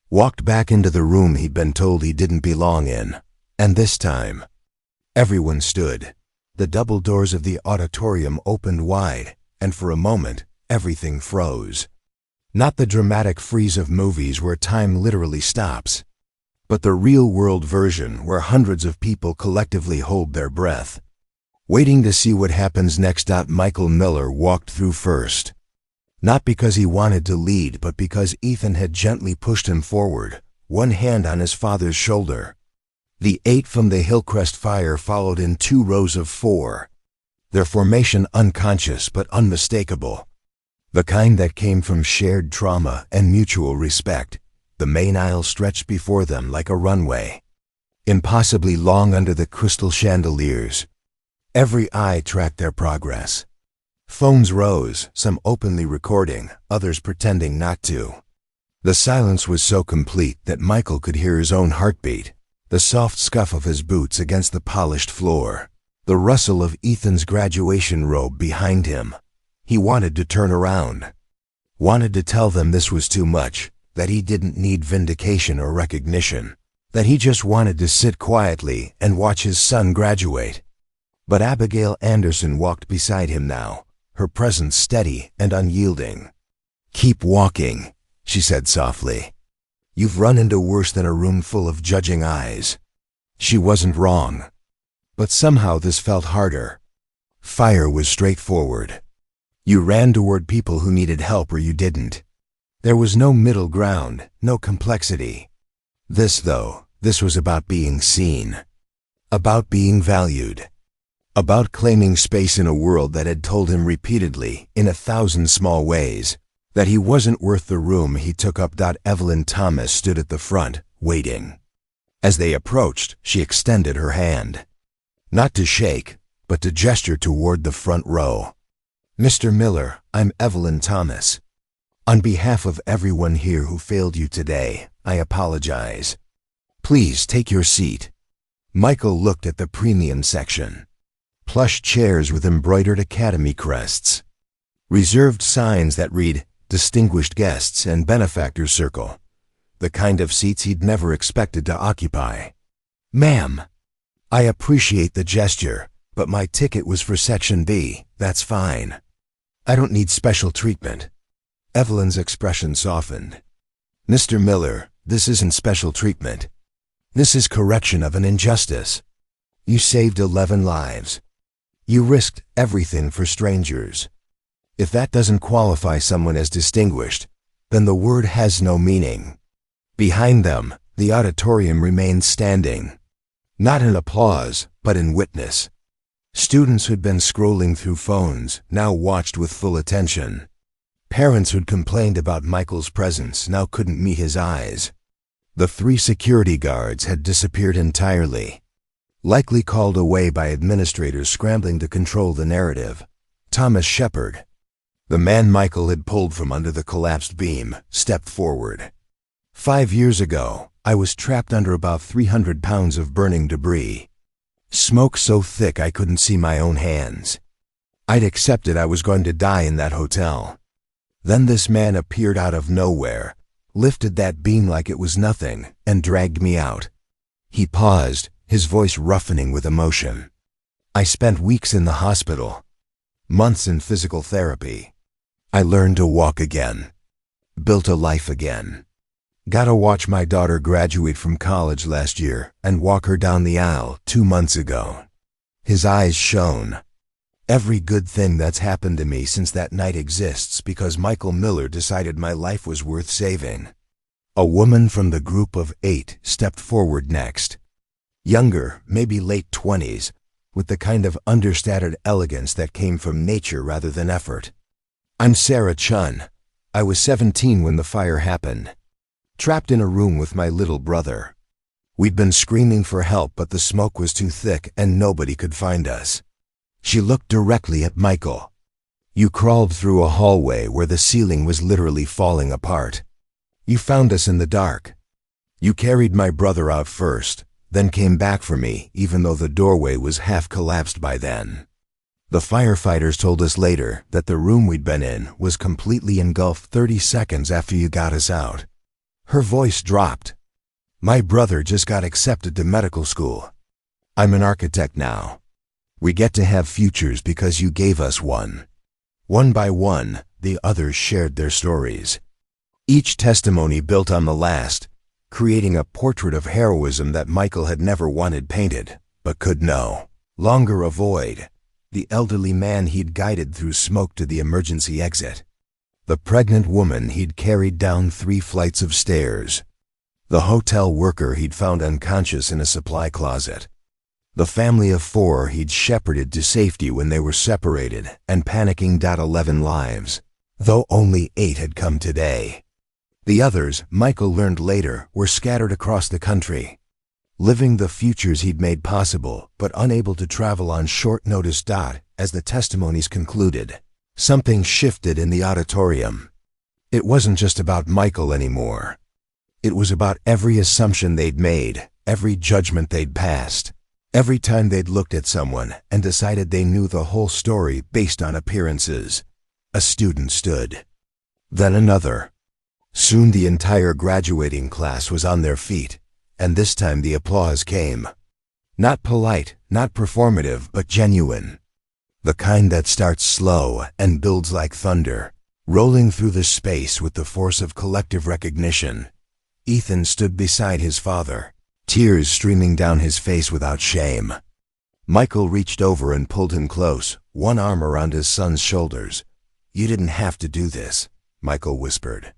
walked back into the room he'd been told he didn't belong in. And this time, everyone stood. The double doors of the auditorium opened wide, and for a moment, everything froze. Not the dramatic freeze of movies where time literally stops, but the real-world version where hundreds of people collectively hold their breath, waiting to see what happens next. Michael Miller walked through first. Not because he wanted to lead, but because Ethan had gently pushed him forward, one hand on his father's shoulder. The 8 from the Hillcrest fire followed in 2 rows of 4, their formation unconscious but unmistakable. The kind that came from shared trauma and mutual respect. The main aisle stretched before them like a runway, impossibly long under the crystal chandeliers. Every eye tracked their progress. Phones rose, some openly recording, others pretending not to. The silence was so complete that Michael could hear his own heartbeat, The soft scuff of his boots against the polished floor. The rustle of Ethan's graduation robe behind him. He wanted to turn around. Wanted to tell them this was too much, that he didn't need vindication or recognition, that he just wanted to sit quietly and watch his son graduate. But Abigail Anderson walked beside him now, her presence steady and unyielding. "Keep walking," she said softly. "You've run into worse than a room full of judging eyes." She wasn't wrong. But somehow this felt harder. Fire was straightforward. You ran toward people who needed help or you didn't. There was no middle ground, no complexity. This was about being seen. About being valued. About claiming space in a world that had told him repeatedly, in 1,000 small ways, that he wasn't worth the room he took up. Evelyn Thomas stood at the front, waiting. As they approached, she extended her hand. Not to shake, but to gesture toward the front row. "Mr. Miller, I'm Evelyn Thomas. On behalf of everyone here who failed you today, I apologize. Please take your seat." Michael looked at the premium section. Plush chairs with embroidered academy crests. Reserved signs that read, "Distinguished Guests and Benefactors Circle." The kind of seats he'd never expected to occupy. "Ma'am, I appreciate the gesture, but my ticket was for Section B. That's fine. I don't need special treatment." Evelyn's expression softened. "Mr. Miller, this isn't special treatment. This is correction of an injustice. You saved 11 lives. You risked everything for strangers. If that doesn't qualify someone as distinguished, then the word has no meaning." Behind them, the auditorium remained standing. Not in applause, but in witness. Students who'd been scrolling through phones now watched with full attention. Parents who'd complained about Michael's presence now couldn't meet his eyes. The 3 security guards had disappeared entirely. Likely called away by administrators scrambling to control the narrative. Thomas Shepard, the man Michael had pulled from under the collapsed beam, stepped forward. "5 years ago, I was trapped under about 300 pounds of burning debris. Smoke so thick I couldn't see my own hands. I'd accepted I was going to die in that hotel. Then this man appeared out of nowhere, lifted that beam like it was nothing, and dragged me out." He paused, his voice roughening with emotion. "I spent weeks in the hospital, months in physical therapy. I learned to walk again, built a life again. Got to watch my daughter graduate from college last year and walk her down the aisle 2 months ago." His eyes shone. "Every good thing that's happened to me since that night exists because Michael Miller decided my life was worth saving." A woman from the group of 8 stepped forward next. Younger, maybe late 20s, with the kind of understated elegance that came from nature rather than effort. "I'm Sarah Chun. I was 17 when the fire happened. Trapped in a room with my little brother. We'd been screaming for help, but the smoke was too thick and nobody could find us." She looked directly at Michael. "You crawled through a hallway where the ceiling was literally falling apart. You found us in the dark. You carried my brother out first, then came back for me even though the doorway was half collapsed by then. The firefighters told us later that the room we'd been in was completely engulfed 30 seconds after you got us out." Her voice dropped. "My brother just got accepted to medical school. I'm an architect now. We get to have futures because you gave us one." One by one, the others shared their stories. Each testimony built on the last, creating a portrait of heroism that Michael had never wanted painted, but could no longer avoid. The elderly man he'd guided through smoke to the emergency exit. The pregnant woman he'd carried down 3 flights of stairs. The hotel worker he'd found unconscious in a supply closet. The family of 4 he'd shepherded to safety when they were separated and panicking. 11 lives, though only 8 had come today. The others, Michael learned later, were scattered across the country, living the futures he'd made possible, but unable to travel on short notice. As the testimonies concluded, something shifted in the auditorium. It wasn't just about Michael anymore. It was about every assumption they'd made, every judgment they'd passed, every time they'd looked at someone and decided they knew the whole story based on appearances. A student stood. Then another. Soon the entire graduating class was on their feet, and this time the applause came. Not polite, not performative, but genuine. The kind that starts slow and builds like thunder, rolling through the space with the force of collective recognition. Ethan stood beside his father, tears streaming down his face without shame. Michael reached over and pulled him close, one arm around his son's shoulders. "You didn't have to do this," Michael whispered.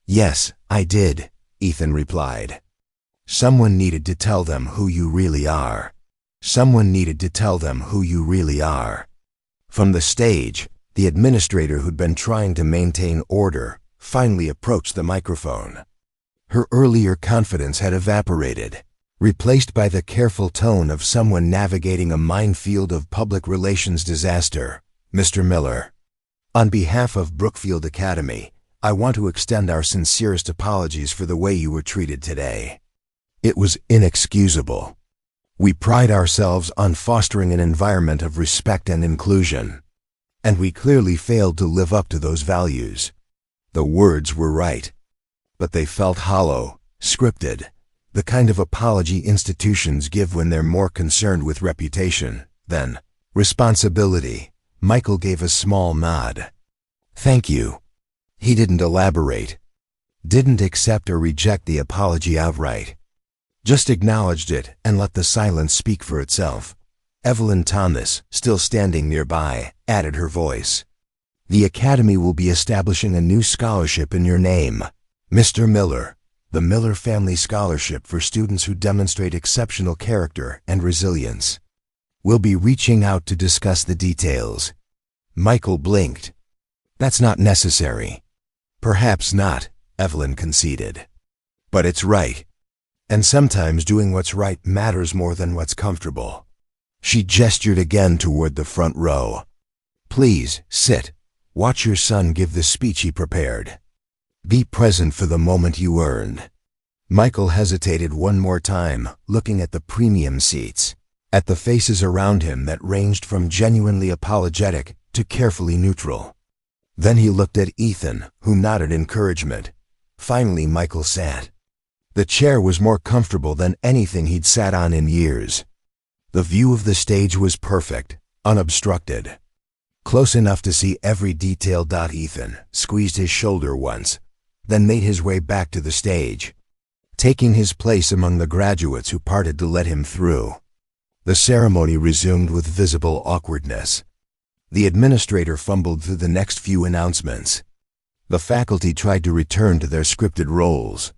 "Yes, I did," Ethan replied. "Someone needed to tell them who you really are. Someone needed to tell them who you really are." From the stage, the administrator who'd been trying to maintain order finally approached the microphone. Her earlier confidence had evaporated, replaced by the careful tone of someone navigating a minefield of public relations disaster. "Mr. Miller, on behalf of Brookfield Academy, I want to extend our sincerest apologies for the way you were treated today. It was inexcusable. We pride ourselves on fostering an environment of respect and inclusion, and we clearly failed to live up to those values." The words were right, but they felt hollow, scripted, the kind of apology institutions give when they're more concerned with reputation than responsibility. Michael gave a small nod. "Thank you." He didn't elaborate, didn't accept or reject the apology outright. Just acknowledged it and let the silence speak for itself. Evelyn Thomas, still standing nearby, added her voice. "The Academy will be establishing a new scholarship in your name, Mr. Miller, the Miller Family Scholarship for students who demonstrate exceptional character and resilience. We'll be reaching out to discuss the details." Michael blinked. "That's not necessary." "Perhaps not," Evelyn conceded. "But it's right. And sometimes doing what's right matters more than what's comfortable." She gestured again toward the front row. "Please, sit. Watch your son give the speech he prepared. Be present for the moment you earned." Michael hesitated one more time, looking at the premium seats, at the faces around him that ranged from genuinely apologetic to carefully neutral. Then he looked at Ethan, who nodded encouragement. Finally, Michael sat. The chair was more comfortable than anything he'd sat on in years. The view of the stage was perfect, unobstructed. Close enough to see every detail. Ethan squeezed his shoulder once, then made his way back to the stage, taking his place among the graduates who parted to let him through. The ceremony resumed with visible awkwardness. The administrator fumbled through the next few announcements. The faculty tried to return to their scripted roles.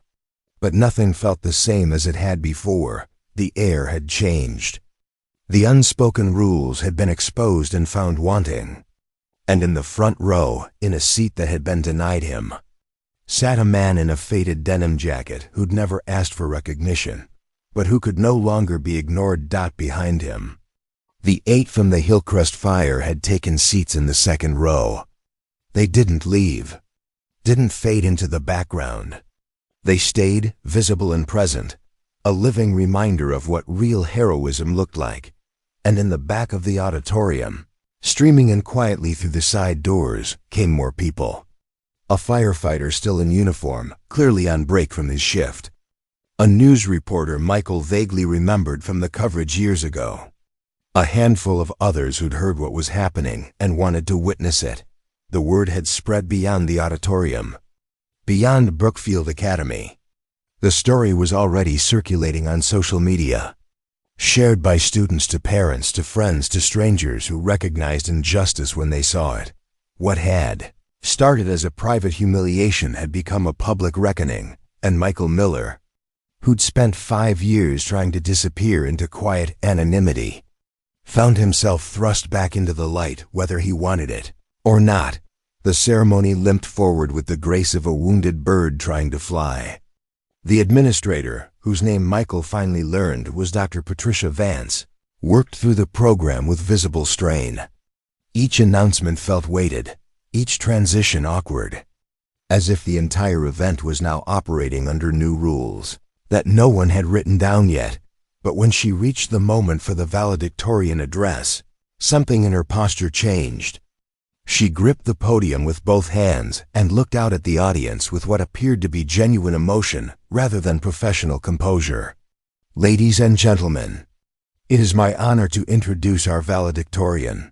But nothing felt the same as it had before. The air had changed. The unspoken rules had been exposed and found wanting. And in the front row, in a seat that had been denied him, sat a man in a faded denim jacket who'd never asked for recognition, but who could no longer be ignored. Behind him, the 8 from the Hillcrest fire had taken seats in the second row. They didn't leave, didn't fade into the background. They stayed, visible and present, a living reminder of what real heroism looked like. And in the back of the auditorium, streaming in quietly through the side doors, came more people. A firefighter still in uniform, clearly on break from his shift. A news reporter Michael vaguely remembered from the coverage years ago. A handful of others who'd heard what was happening and wanted to witness it. The word had spread beyond the auditorium, beyond Brookfield Academy. The story was already circulating on social media, shared by students to parents to friends to strangers who recognized injustice when they saw it. What had started as a private humiliation had become a public reckoning, and Michael Miller, who'd spent 5 years trying to disappear into quiet anonymity, found himself thrust back into the light whether he wanted it or not. The ceremony limped forward with the grace of a wounded bird trying to fly. The administrator, whose name Michael finally learned was Dr. Patricia Vance, worked through the program with visible strain. Each announcement felt weighted, each transition awkward, as if the entire event was now operating under new rules. that no one had written down yet. But when she reached the moment for the valedictorian address, something in her posture changed. She gripped the podium with both hands and looked out at the audience with what appeared to be genuine emotion rather than professional composure. "Ladies and gentlemen, it is my honor to introduce our valedictorian,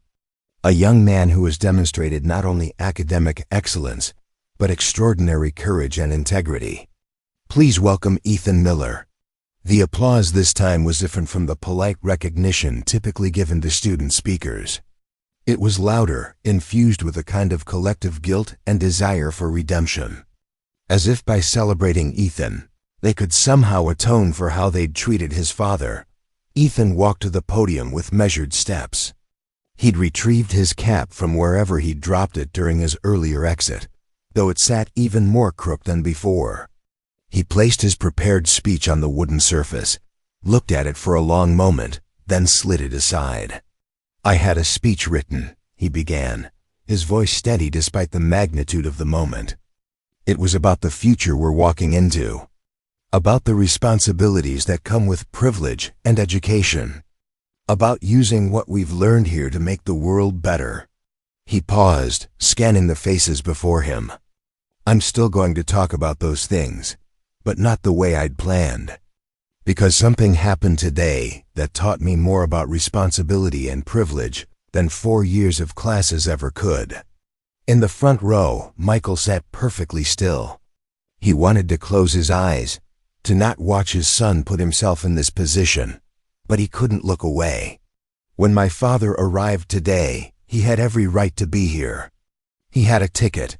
a young man who has demonstrated not only academic excellence, but extraordinary courage and integrity. Please welcome Ethan Miller." The applause this time was different from the polite recognition typically given to student speakers. It was louder, infused with a kind of collective guilt and desire for redemption. As if by celebrating Ethan, they could somehow atone for how they'd treated his father. Ethan walked to the podium with measured steps. He'd retrieved his cap from wherever he'd dropped it during his earlier exit, though it sat even more crooked than before. He placed his prepared speech on the wooden surface, looked at it for a long moment, then slid it aside. "I had a speech written," he began, his voice steady despite the magnitude of the moment. "It was about the future we're walking into, about the responsibilities that come with privilege and education, about using what we've learned here to make the world better." He paused, scanning the faces before him. "I'm still going to talk about those things, but not the way I'd planned. Because something happened today that taught me more about responsibility and privilege than 4 years of classes ever could." In the front row, Michael sat perfectly still. He wanted to close his eyes, to not watch his son put himself in this position, but he couldn't look away. When my father arrived today, he had every right to be here. He had a ticket.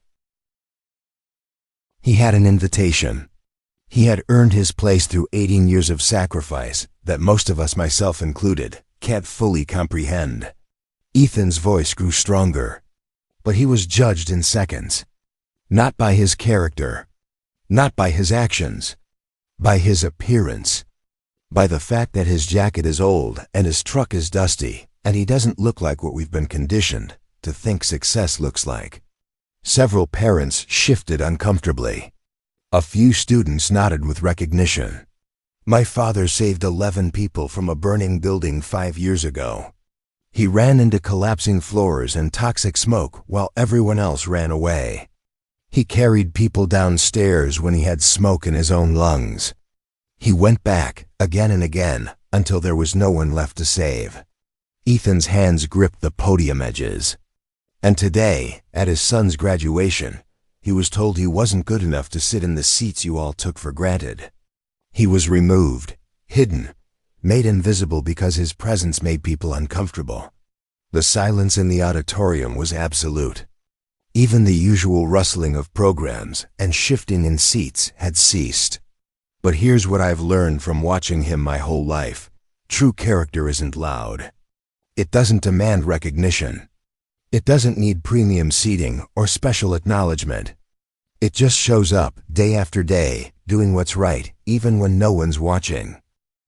He had an invitation. He had earned his place through 18 years of sacrifice that most of us, myself included, can't fully comprehend. Ethan's voice grew stronger, but he was judged in seconds. Not by his character, not by his actions, by his appearance, by the fact that his jacket is old and his truck is dusty, and he doesn't look like what we've been conditioned to think success looks like. Several parents shifted uncomfortably. A few students nodded with recognition. My father saved 11 people from a burning building 5 years ago. He ran into collapsing floors and toxic smoke while everyone else ran away. He carried people downstairs when he had smoke in his own lungs. He went back again and again until there was no one left to save. Ethan's hands gripped the podium edges. And today, at his son's graduation, he was told he wasn't good enough to sit in the seats you all took for granted. He was removed, hidden, made invisible because his presence made people uncomfortable. The silence in the auditorium was absolute. Even the usual rustling of programs and shifting in seats had ceased. But here's what I've learned from watching him my whole life. True character isn't loud. It doesn't demand recognition. It doesn't need premium seating or special acknowledgement. It just shows up day after day, doing what's right, even when no one's watching.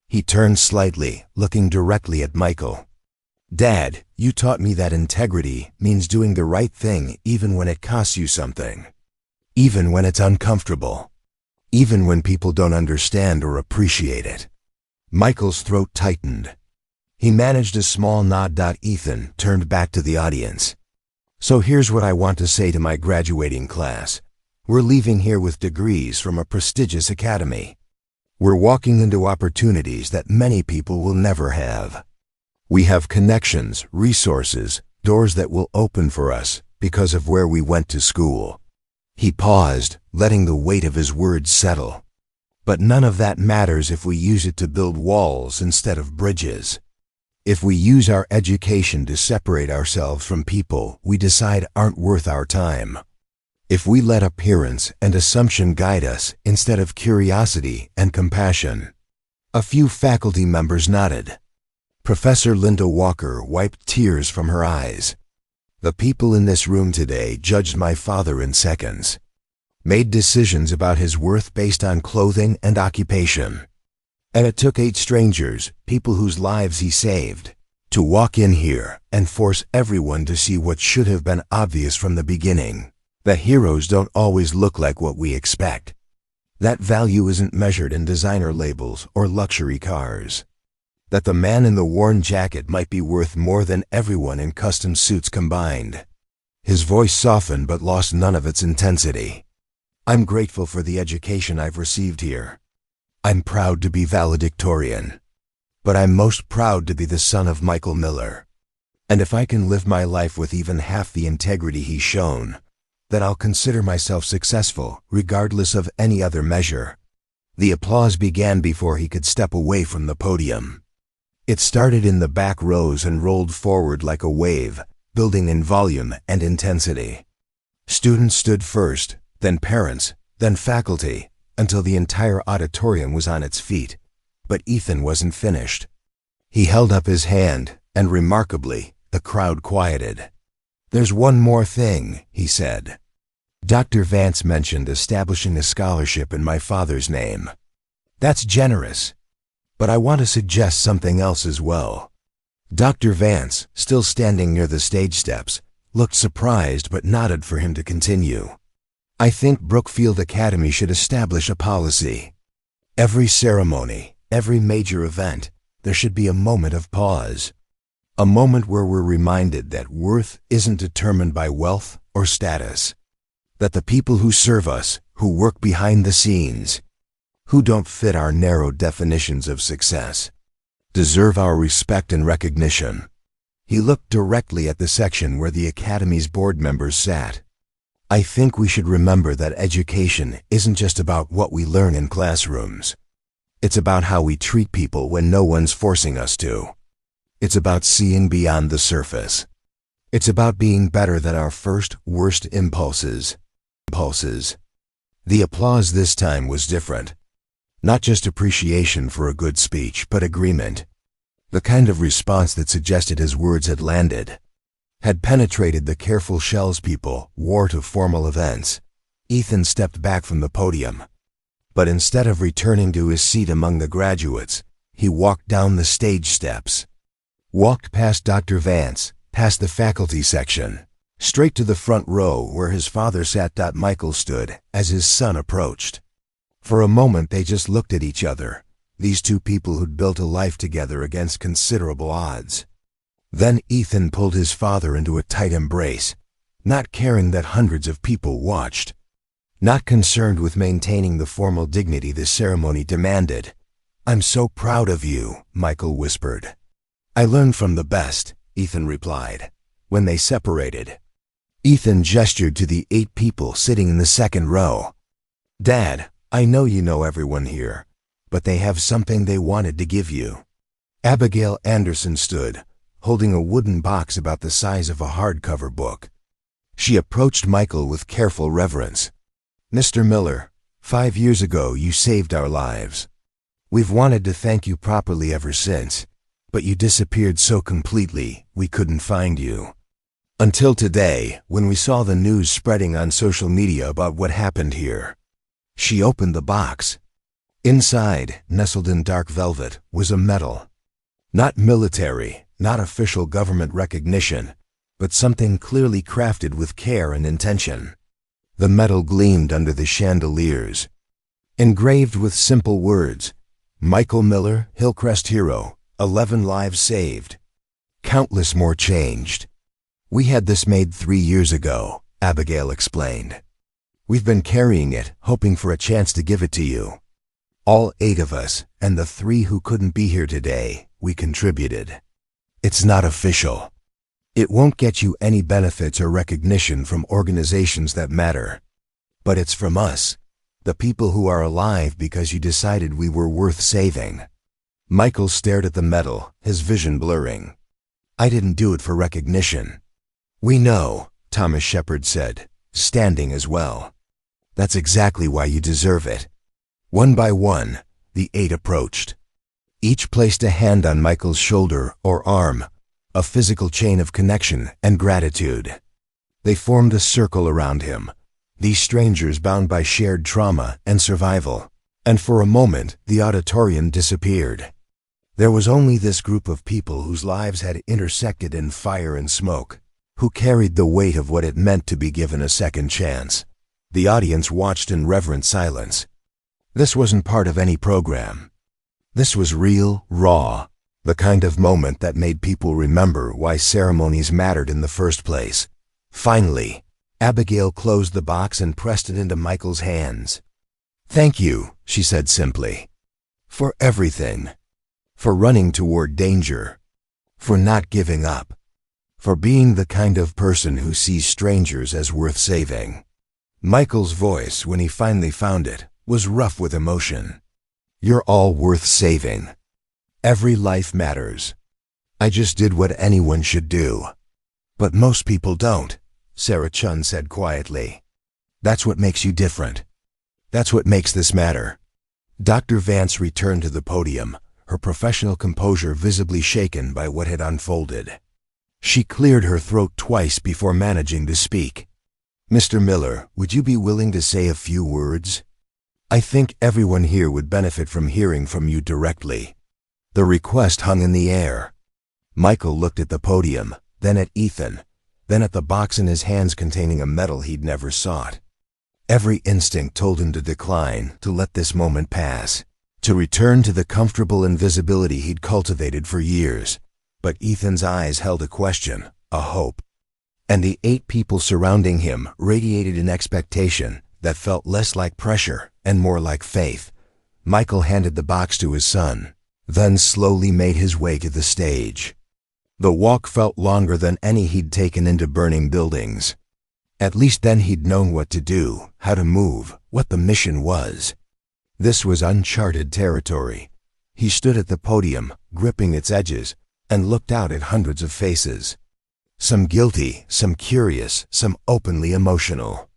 He turned slightly, looking directly at Michael. "Dad, you taught me that integrity means doing the right thing even when it costs you something. Even when it's uncomfortable. Even when people don't understand or appreciate it." Michael's throat tightened. He managed a small nod. Ethan turned back to the audience. "So here's what I want to say to my graduating class. We're leaving here with degrees from a prestigious academy. We're walking into opportunities that many people will never have. We have connections, resources, doors that will open for us because of where we went to school." He paused, letting the weight of his words settle. "But none of that matters if we use it to build walls instead of bridges. If we use our education to separate ourselves from people we decide aren't worth our time. If we let appearance and assumption guide us instead of curiosity and compassion." A few faculty members nodded. Professor Linda Walker wiped tears from her eyes. "The people in this room today judged my father in seconds. Made decisions about his worth based on clothing and occupation. And it took 8 strangers, people whose lives he saved, to walk in here and force everyone to see what should have been obvious from the beginning. That heroes don't always look like what we expect. That value isn't measured in designer labels or luxury cars. That the man in the worn jacket might be worth more than everyone in custom suits combined. His voice softened but lost none of its intensity. I'm grateful for the education I've received here. I'm proud to be valedictorian. But I'm most proud to be the son of Michael Miller. And if I can live my life with even half the integrity he's shown, then I'll consider myself successful, regardless of any other measure. The applause began before he could step away from the podium. It started in the back rows and rolled forward like a wave, building in volume and intensity. Students stood first, then parents, then faculty, until the entire auditorium was on its feet. But Ethan wasn't finished. He held up his hand, and remarkably, the crowd quieted. "There's one more thing," he said. "Dr. Vance mentioned establishing a scholarship in my father's name. That's generous. But I want to suggest something else as well." Dr. Vance, still standing near the stage steps, looked surprised but nodded for him to continue. "I think Brookfield Academy should establish a policy. Every ceremony, every major event, there should be a moment of pause. A moment where we're reminded that worth isn't determined by wealth or status. That the people who serve us, who work behind the scenes, who don't fit our narrow definitions of success, deserve our respect and recognition." He looked directly at the section where the Academy's board members sat. "I think we should remember that education isn't just about what we learn in classrooms. It's about how we treat people when no one's forcing us to. It's about seeing beyond the surface. It's about being better than our first, worst impulses." The applause this time was different. Not just appreciation for a good speech, but agreement. The kind of response that suggested his words had landed, had penetrated the careful shells people wore to formal events. Ethan stepped back from the podium. But instead of returning to his seat among the graduates, he walked down the stage steps. Walked past Dr. Vance, past the faculty section, straight to the front row where his father sat. Michael stood as his son approached. For a moment they just looked at each other, these two people who'd built a life together against considerable odds. Then Ethan pulled his father into a tight embrace, not caring that hundreds of people watched. Not concerned with maintaining the formal dignity the ceremony demanded. "I'm so proud of you," Michael whispered. "I learned from the best," Ethan replied. When they separated, Ethan gestured to the 8 people sitting in the second row. "Dad, I know you know everyone here, but they have something they wanted to give you." Abigail Anderson stood, holding a wooden box about the size of a hardcover book. She approached Michael with careful reverence. "Mr. Miller, 5 years ago you saved our lives. We've wanted to thank you properly ever since, but you disappeared so completely we couldn't find you. Until today, when we saw the news spreading on social media about what happened here." She opened the box. Inside, nestled in dark velvet, was a medal. Not military, not official government recognition, but something clearly crafted with care and intention. The medal gleamed under the chandeliers. Engraved with simple words, "Michael Miller, Hillcrest Hero, 11 lives saved. Countless more changed." "We had this made 3 years ago," Abigail explained. "We've been carrying it, hoping for a chance to give it to you. All 8 of us, and the 3 who couldn't be here today, we contributed. It's not official. It won't get you any benefits or recognition from organizations that matter. But it's from us, the people who are alive because you decided we were worth saving." Michael stared at the medal, his vision blurring. "I didn't do it for recognition." "We know," Thomas Shepard said, standing as well. "That's exactly why you deserve it." One by one, the 8 approached. Each placed a hand on Michael's shoulder or arm, a physical chain of connection and gratitude. They formed a circle around him, these strangers bound by shared trauma and survival, and for a moment the auditorium disappeared. There was only this group of people whose lives had intersected in fire and smoke, who carried the weight of what it meant to be given a second chance. The audience watched in reverent silence. This wasn't part of any program. This was real, raw, the kind of moment that made people remember why ceremonies mattered in the first place. Finally, Abigail closed the box and pressed it into Michael's hands. "Thank you," she said simply. "For everything. For running toward danger. For not giving up. For being the kind of person who sees strangers as worth saving." Michael's voice, when he finally found it, was rough with emotion. "You're all worth saving. Every life matters. I just did what anyone should do." "But most people don't," Sarah Chun said quietly. "That's what makes you different. That's what makes this matter." Dr. Vance returned to the podium, her professional composure visibly shaken by what had unfolded. She cleared her throat twice before managing to speak. "Mr. Miller, would you be willing to say a few words? I think everyone here would benefit from hearing from you directly." The request hung in the air. Michael looked at the podium, then at Ethan, then at the box in his hands containing a medal he'd never sought. Every instinct told him to decline, to let this moment pass, to return to the comfortable invisibility he'd cultivated for years. But Ethan's eyes held a question, a hope. And the 8 people surrounding him radiated an expectation that felt less like pressure and more like faith. Michael handed the box to his son, then slowly made his way to the stage. The walk felt longer than any he'd taken into burning buildings. At least then he'd known what to do, how to move, what the mission was. This was uncharted territory. He stood at the podium, gripping its edges, and looked out at hundreds of faces. Some guilty, some curious, some openly emotional.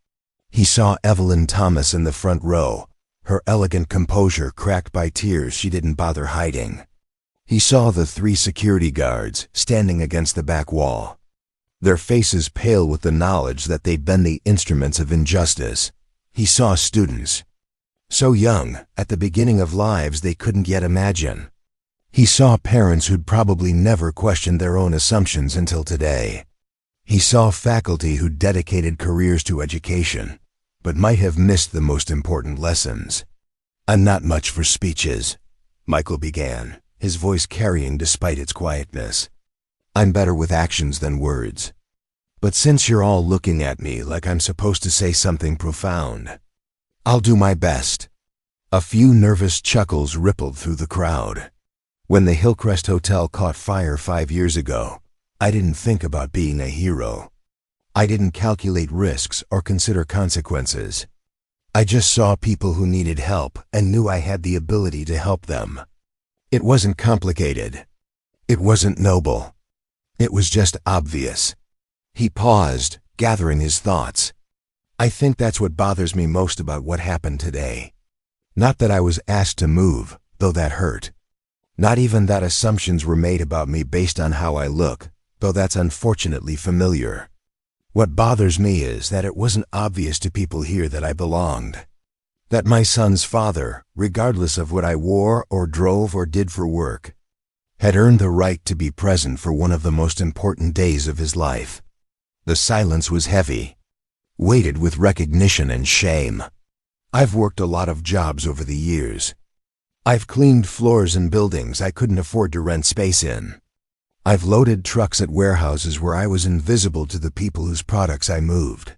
He saw Evelyn Thomas in the front row, her elegant composure cracked by tears she didn't bother hiding. He saw the 3 security guards standing against the back wall, their faces pale with the knowledge that they'd been the instruments of injustice. He saw students, so young, at the beginning of lives they couldn't yet imagine. He saw parents who'd probably never questioned their own assumptions until today. He saw faculty who'd dedicated careers to education, but might have missed the most important lessons. "I'm not much for speeches," Michael began, his voice carrying despite its quietness. "I'm better with actions than words. But since you're all looking at me like I'm supposed to say something profound, I'll do my best." A few nervous chuckles rippled through the crowd. "When the Hillcrest Hotel caught fire 5 years ago, I didn't think about being a hero. I didn't calculate risks or consider consequences. I just saw people who needed help and knew I had the ability to help them. It wasn't complicated. It wasn't noble. It was just obvious." He paused, gathering his thoughts. "I think that's what bothers me most about what happened today. Not that I was asked to move, though that hurt. Not even that assumptions were made about me based on how I look, though that's unfortunately familiar. What bothers me is that it wasn't obvious to people here that I belonged. That my son's father, regardless of what I wore or drove or did for work, had earned the right to be present for one of the most important days of his life." The silence was heavy, weighted with recognition and shame. "I've worked a lot of jobs over the years. I've cleaned floors in buildings I couldn't afford to rent space in. I've loaded trucks at warehouses where I was invisible to the people whose products I moved.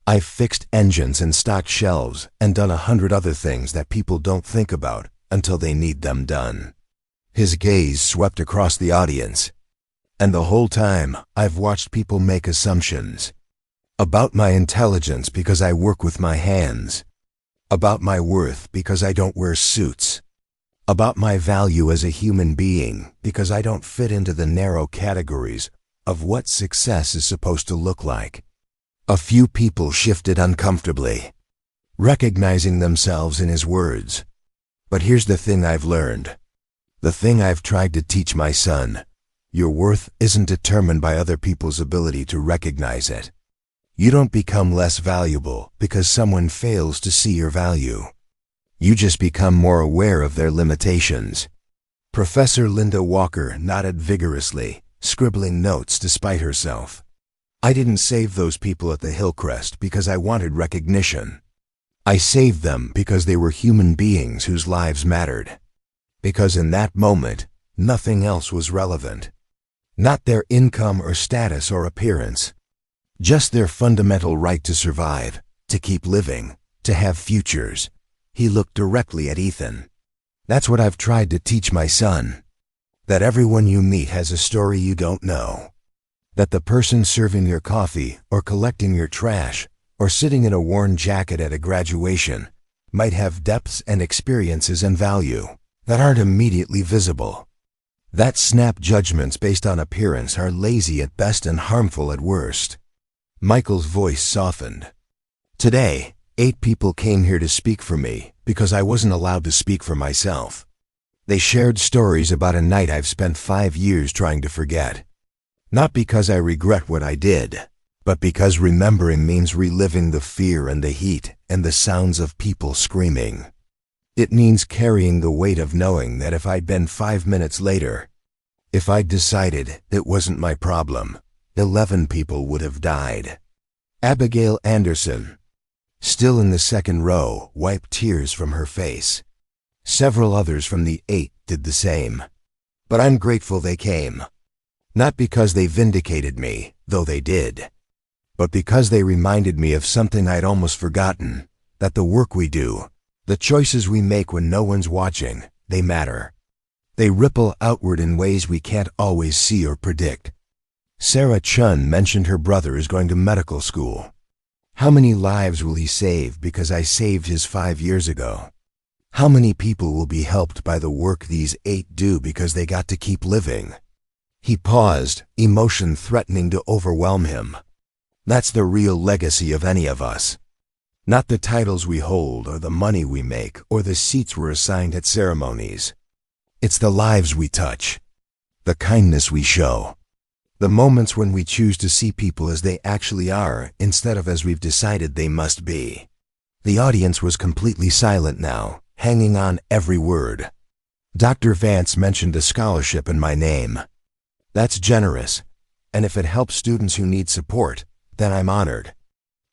I've fixed engines and stocked shelves and done 100 other things that people don't think about until they need them done." His gaze swept across the audience. "And the whole time, I've watched people make assumptions. About my intelligence because I work with my hands. About my worth because I don't wear suits. About my value as a human being because I don't fit into the narrow categories of what success is supposed to look like." A few people shifted uncomfortably, recognizing themselves in his words. "But here's the thing I've learned. The thing I've tried to teach my son. Your worth isn't determined by other people's ability to recognize it. You don't become less valuable because someone fails to see your value. You just become more aware of their limitations." Professor Linda Walker nodded vigorously, scribbling notes despite herself. "I didn't save those people at the Hillcrest because I wanted recognition. I saved them because they were human beings whose lives mattered. Because in that moment, nothing else was relevant. Not their income or status or appearance. Just their fundamental right to survive, to keep living, to have futures. He looked directly at Ethan. That's what I've tried to teach my son. That everyone you meet has a story you don't know. That the person serving your coffee, or collecting your trash, or sitting in a worn jacket at a graduation, might have depths and experiences and value that aren't immediately visible. That snap judgments based on appearance are lazy at best and harmful at worst. Michael's voice softened. Today, 8 people came here to speak for me because I wasn't allowed to speak for myself. They shared stories about a night I've spent 5 years trying to forget. Not because I regret what I did, but because remembering means reliving the fear and the heat and the sounds of people screaming. It means carrying the weight of knowing that if I'd been 5 minutes later, if I'd decided it wasn't my problem, 11 people would have died. Abigail Anderson, still in the second row, wiped tears from her face. Several others from the 8 did the same. But I'm grateful they came. Not because they vindicated me, though they did, but because they reminded me of something I'd almost forgotten, that the work we do, the choices we make when no one's watching, they matter. They ripple outward in ways we can't always see or predict. Sarah Chun mentioned her brother is going to medical school. How many lives will he save because I saved his 5 years ago? How many people will be helped by the work these 8 do because they got to keep living? He paused, emotion threatening to overwhelm him. That's the real legacy of any of us. Not the titles we hold or the money we make or the seats we're assigned at ceremonies. It's the lives we touch, the kindness we show, the moments when we choose to see people as they actually are instead of as we've decided they must be. The audience was completely silent now, hanging on every word. Dr. Vance mentioned a scholarship in my name. That's generous, and if it helps students who need support, then I'm honored.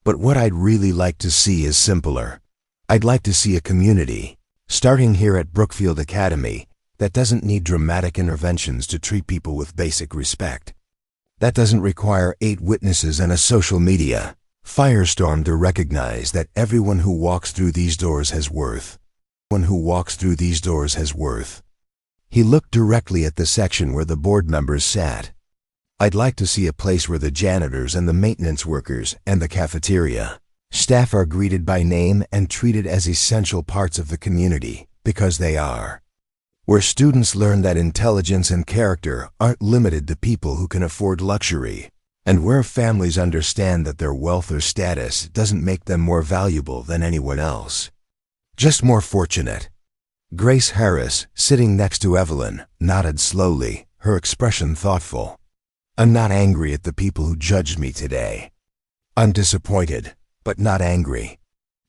But what I'd really like to see is simpler. I'd like to see a community, starting here at Brookfield Academy, that doesn't need dramatic interventions to treat people with basic respect. That doesn't require 8 witnesses and a social media firestorm to recognize that everyone who walks through these doors has worth. Everyone who walks through these doors has worth. He looked directly at the section where the board members sat. I'd like to see a place where the janitors and the maintenance workers and the cafeteria staff are greeted by name and treated as essential parts of the community, because they are. Where students learn that intelligence and character aren't limited to people who can afford luxury, and where families understand that their wealth or status doesn't make them more valuable than anyone else, just more fortunate. Grace Harris, sitting next to Evelyn, nodded slowly, her expression thoughtful. I'm not angry at the people who judged me today. I'm disappointed, but not angry.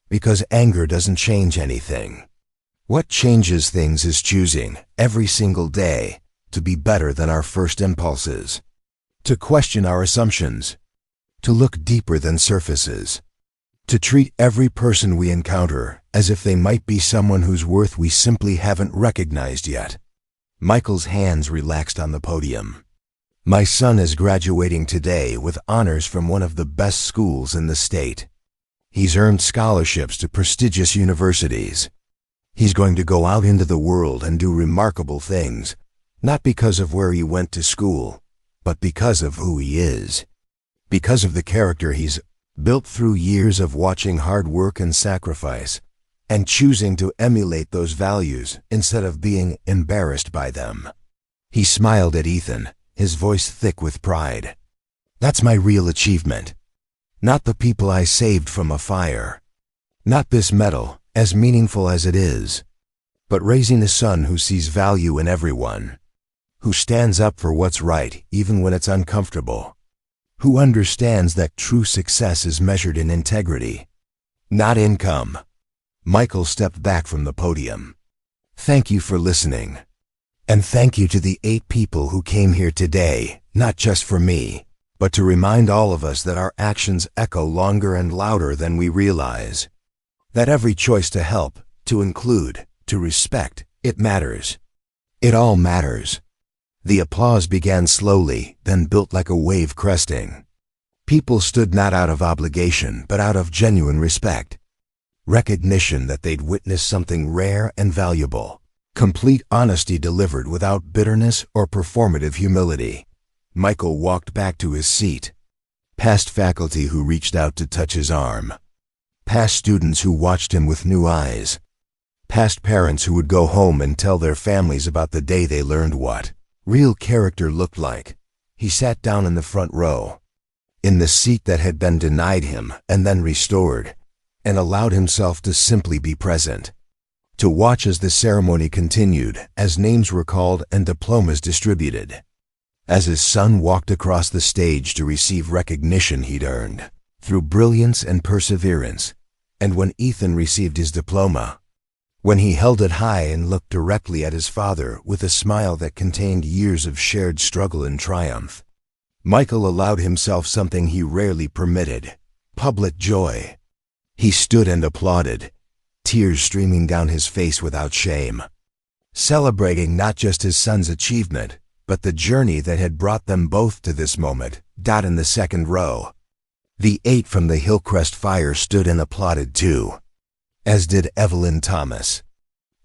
Because anger doesn't change anything. What changes things is choosing, every single day, to be better than our first impulses. To question our assumptions. To look deeper than surfaces. To treat every person we encounter as if they might be someone whose worth we simply haven't recognized yet. Michael's hands relaxed on the podium. My son is graduating today with honors from one of the best schools in the state. He's earned scholarships to prestigious universities. He's going to go out into the world and do remarkable things, not because of where he went to school, but because of who he is. Because of the character he's built through years of watching hard work and sacrifice, and choosing to emulate those values instead of being embarrassed by them. He smiled at Ethan, his voice thick with pride. That's my real achievement. Not the people I saved from a fire. Not this medal, as meaningful as it is, but raising a son who sees value in everyone, who stands up for what's right even when it's uncomfortable, who understands that true success is measured in integrity, not income. Michael stepped back from the podium. Thank you for listening. And thank you to the 8 people who came here today, not just for me, but to remind all of us that our actions echo longer and louder than we realize. That every choice to help, to include, to respect, it matters. It all matters. The applause began slowly, then built like a wave cresting. People stood not out of obligation, but out of genuine respect. Recognition that they'd witnessed something rare and valuable. Complete honesty delivered without bitterness or performative humility. Michael walked back to his seat. Past faculty who reached out to touch his arm. Past students who watched him with new eyes. Past parents who would go home and tell their families about the day they learned what real character looked like. He sat down in the front row, in the seat that had been denied him and then restored, and allowed himself to simply be present. To watch as the ceremony continued, as names were called and diplomas distributed. As his son walked across the stage to receive recognition he'd earned through brilliance and perseverance, and when Ethan received his diploma, when he held it high and looked directly at his father with a smile that contained years of shared struggle and triumph, Michael allowed himself something he rarely permitted: public joy. He stood and applauded, tears streaming down his face without shame, celebrating not just his son's achievement, but the journey that had brought them both to this moment. Dot in the second row. The 8 from the Hillcrest Fire stood and applauded too, as did Evelyn Thomas,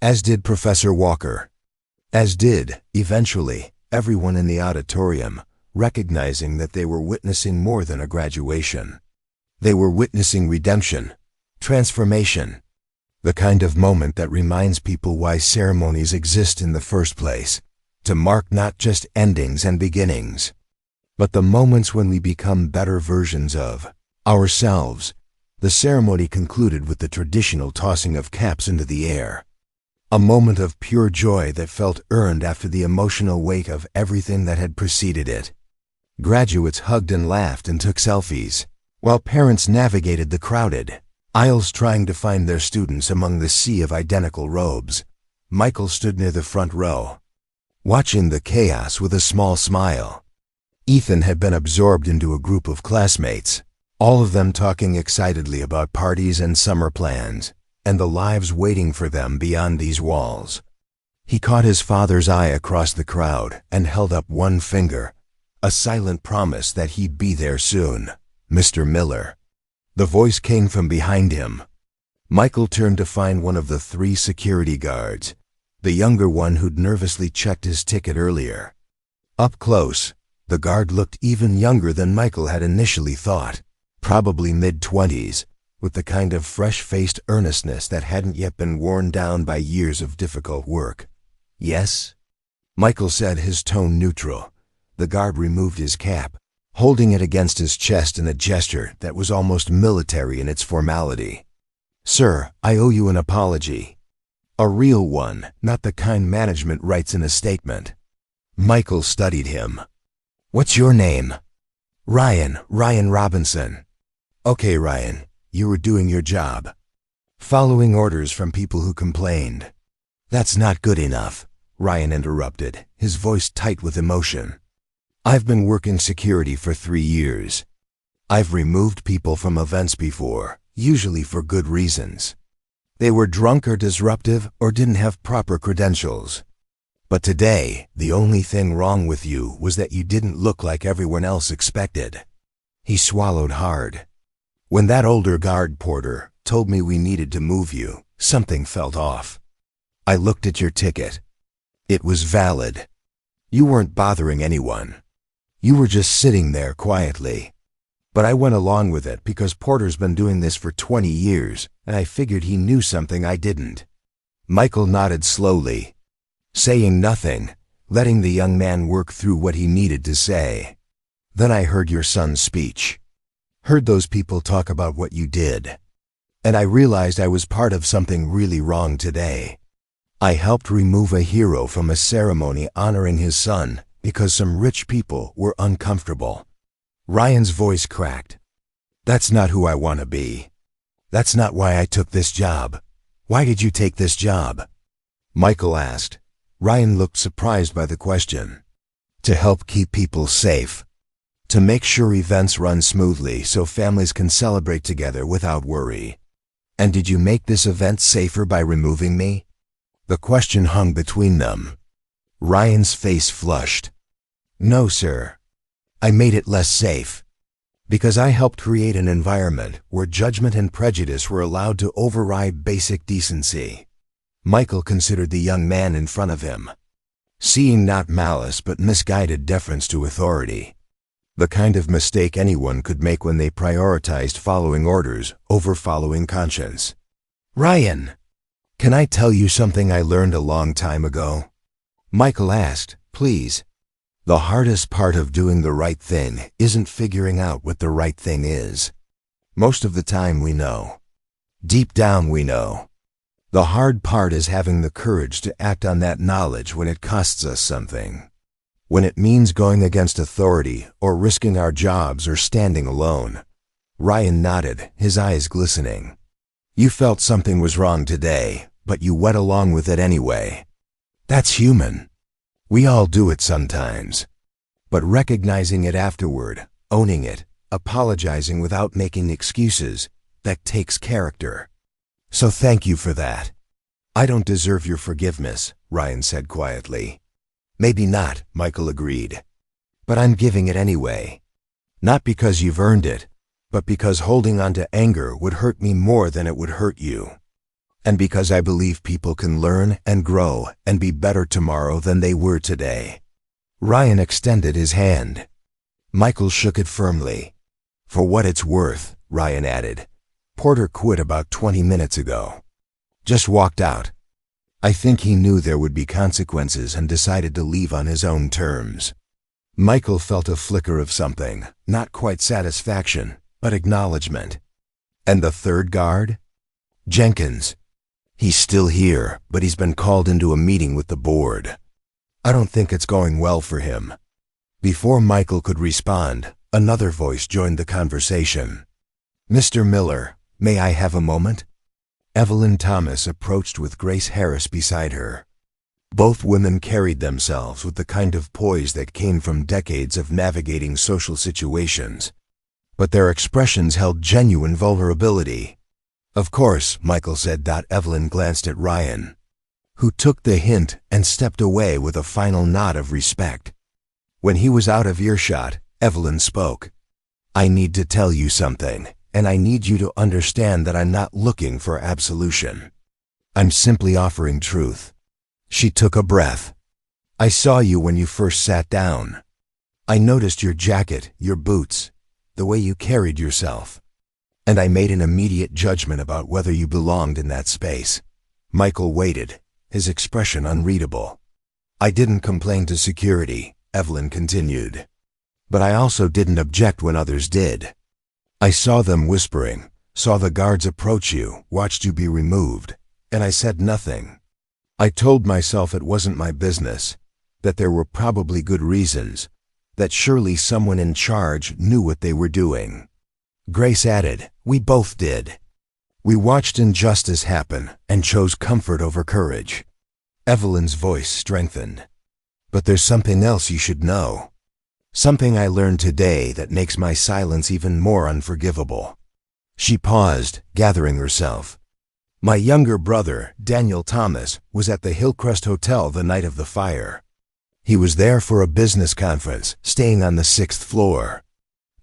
as did Professor Walker, as did, eventually, everyone in the auditorium, recognizing that they were witnessing more than a graduation. They were witnessing redemption, transformation, the kind of moment that reminds people why ceremonies exist in the first place, to mark not just endings and beginnings, but the moments when we become better versions of ourselves. The ceremony concluded with the traditional tossing of caps into the air, a moment of pure joy that felt earned after the emotional weight of everything that had preceded it. Graduates hugged and laughed and took selfies, while parents navigated the crowded aisles trying to find their students among the sea of identical robes. Michael stood near the front row, watching the chaos with a small smile. Ethan had been absorbed into a group of classmates, all of them talking excitedly about parties and summer plans, and the lives waiting for them beyond these walls. He caught his father's eye across the crowd and held up one finger, a silent promise that he'd be there soon. "Mr. Miller." The voice came from behind him. Michael turned to find one of the 3 security guards, the younger one who'd nervously checked his ticket earlier. Up close, the guard looked even younger than Michael had initially thought, probably mid-20s, with the kind of fresh-faced earnestness that hadn't yet been worn down by years of difficult work. "Yes?" Michael said, his tone neutral. The guard removed his cap, holding it against his chest in a gesture that was almost military in its formality. "Sir, I owe you an apology. A real one, not the kind management writes in a statement." Michael studied him. "What's your name?" "Ryan Robinson." "Okay, Ryan, you were doing your job. Following orders from people who complained." "That's not good enough," Ryan interrupted, his voice tight with emotion. "I've been working security for 3 years. I've removed people from events before, usually for good reasons. They were drunk or disruptive or didn't have proper credentials. But today, the only thing wrong with you was that you didn't look like everyone else expected." He swallowed hard. "When that older guard porter told me we needed to move you, something felt off. I looked at your ticket. It was valid. You weren't bothering anyone. You were just sitting there quietly. But I went along with it because Porter's been doing this for 20 years, and I figured he knew something I didn't." Michael nodded slowly, saying nothing, letting the young man work through what he needed to say. "Then I heard your son's speech. Heard those people talk about what you did. And I realized I was part of something really wrong today. I helped remove a hero from a ceremony honoring his son because some rich people were uncomfortable." Ryan's voice cracked. "That's not who I want to be. That's not why I took this job. Why did you take this job?" Michael asked. Ryan looked surprised by the question. "To help keep people safe. To make sure events run smoothly so families can celebrate together without worry. And did you make this event safer by removing me? The question hung between them. Ryan's face flushed. No, sir. I made it less safe. Because I helped create an environment where judgment and prejudice were allowed to override basic decency. Michael considered the young man in front of him, seeing not malice but misguided deference to authority. The kind of mistake anyone could make when they prioritized following orders over following conscience. Ryan, can I tell you something I learned a long time ago? Michael asked, please. The hardest part of doing the right thing isn't figuring out what the right thing is. Most of the time we know. Deep down we know. The hard part is having the courage to act on that knowledge when it costs us something. When it means going against authority or risking our jobs or standing alone. Ryan nodded, his eyes glistening. You felt something was wrong today, but you went along with it anyway. That's human. We all do it sometimes. But recognizing it afterward, owning it, apologizing without making excuses, that takes character. So thank you for that. I don't deserve your forgiveness, Ryan said quietly. Maybe not, Michael agreed. But I'm giving it anyway. Not because you've earned it, but because holding on to anger would hurt me more than it would hurt you. And because I believe people can learn and grow and be better tomorrow than they were today. Ryan extended his hand. Michael shook it firmly. For what it's worth, Ryan added. Porter quit about 20 minutes ago. Just walked out. I think he knew there would be consequences and decided to leave on his own terms. Michael felt a flicker of something, not quite satisfaction, but acknowledgement. And the third guard? Jenkins. He's still here, but he's been called into a meeting with the board. I don't think it's going well for him. Before Michael could respond, another voice joined the conversation. Mr. Miller, may I have a moment? Evelyn Thomas approached with Grace Harris beside her. Both women carried themselves with the kind of poise that came from decades of navigating social situations. But their expressions held genuine vulnerability. Of course, Michael said. Evelyn glanced at Ryan, who took the hint and stepped away with a final nod of respect. When he was out of earshot, Evelyn spoke. I need to tell you something, and I need you to understand that I'm not looking for absolution. I'm simply offering truth. She took a breath. I saw you when you first sat down. I noticed your jacket, your boots, the way you carried yourself. And I made an immediate judgment about whether you belonged in that space. Michael waited, his expression unreadable. I didn't complain to security, Evelyn continued. But I also didn't object when others did. I saw them whispering, saw the guards approach you, watched you be removed, and I said nothing. I told myself it wasn't my business, that there were probably good reasons, that surely someone in charge knew what they were doing. Grace added, we both did. We watched injustice happen and chose comfort over courage. Evelyn's voice strengthened. But there's something else you should know. Something I learned today that makes my silence even more unforgivable. She paused, gathering herself. My younger brother, Daniel Thomas, was at the Hillcrest Hotel the night of the fire. He was there for a business conference, staying on the 6th floor.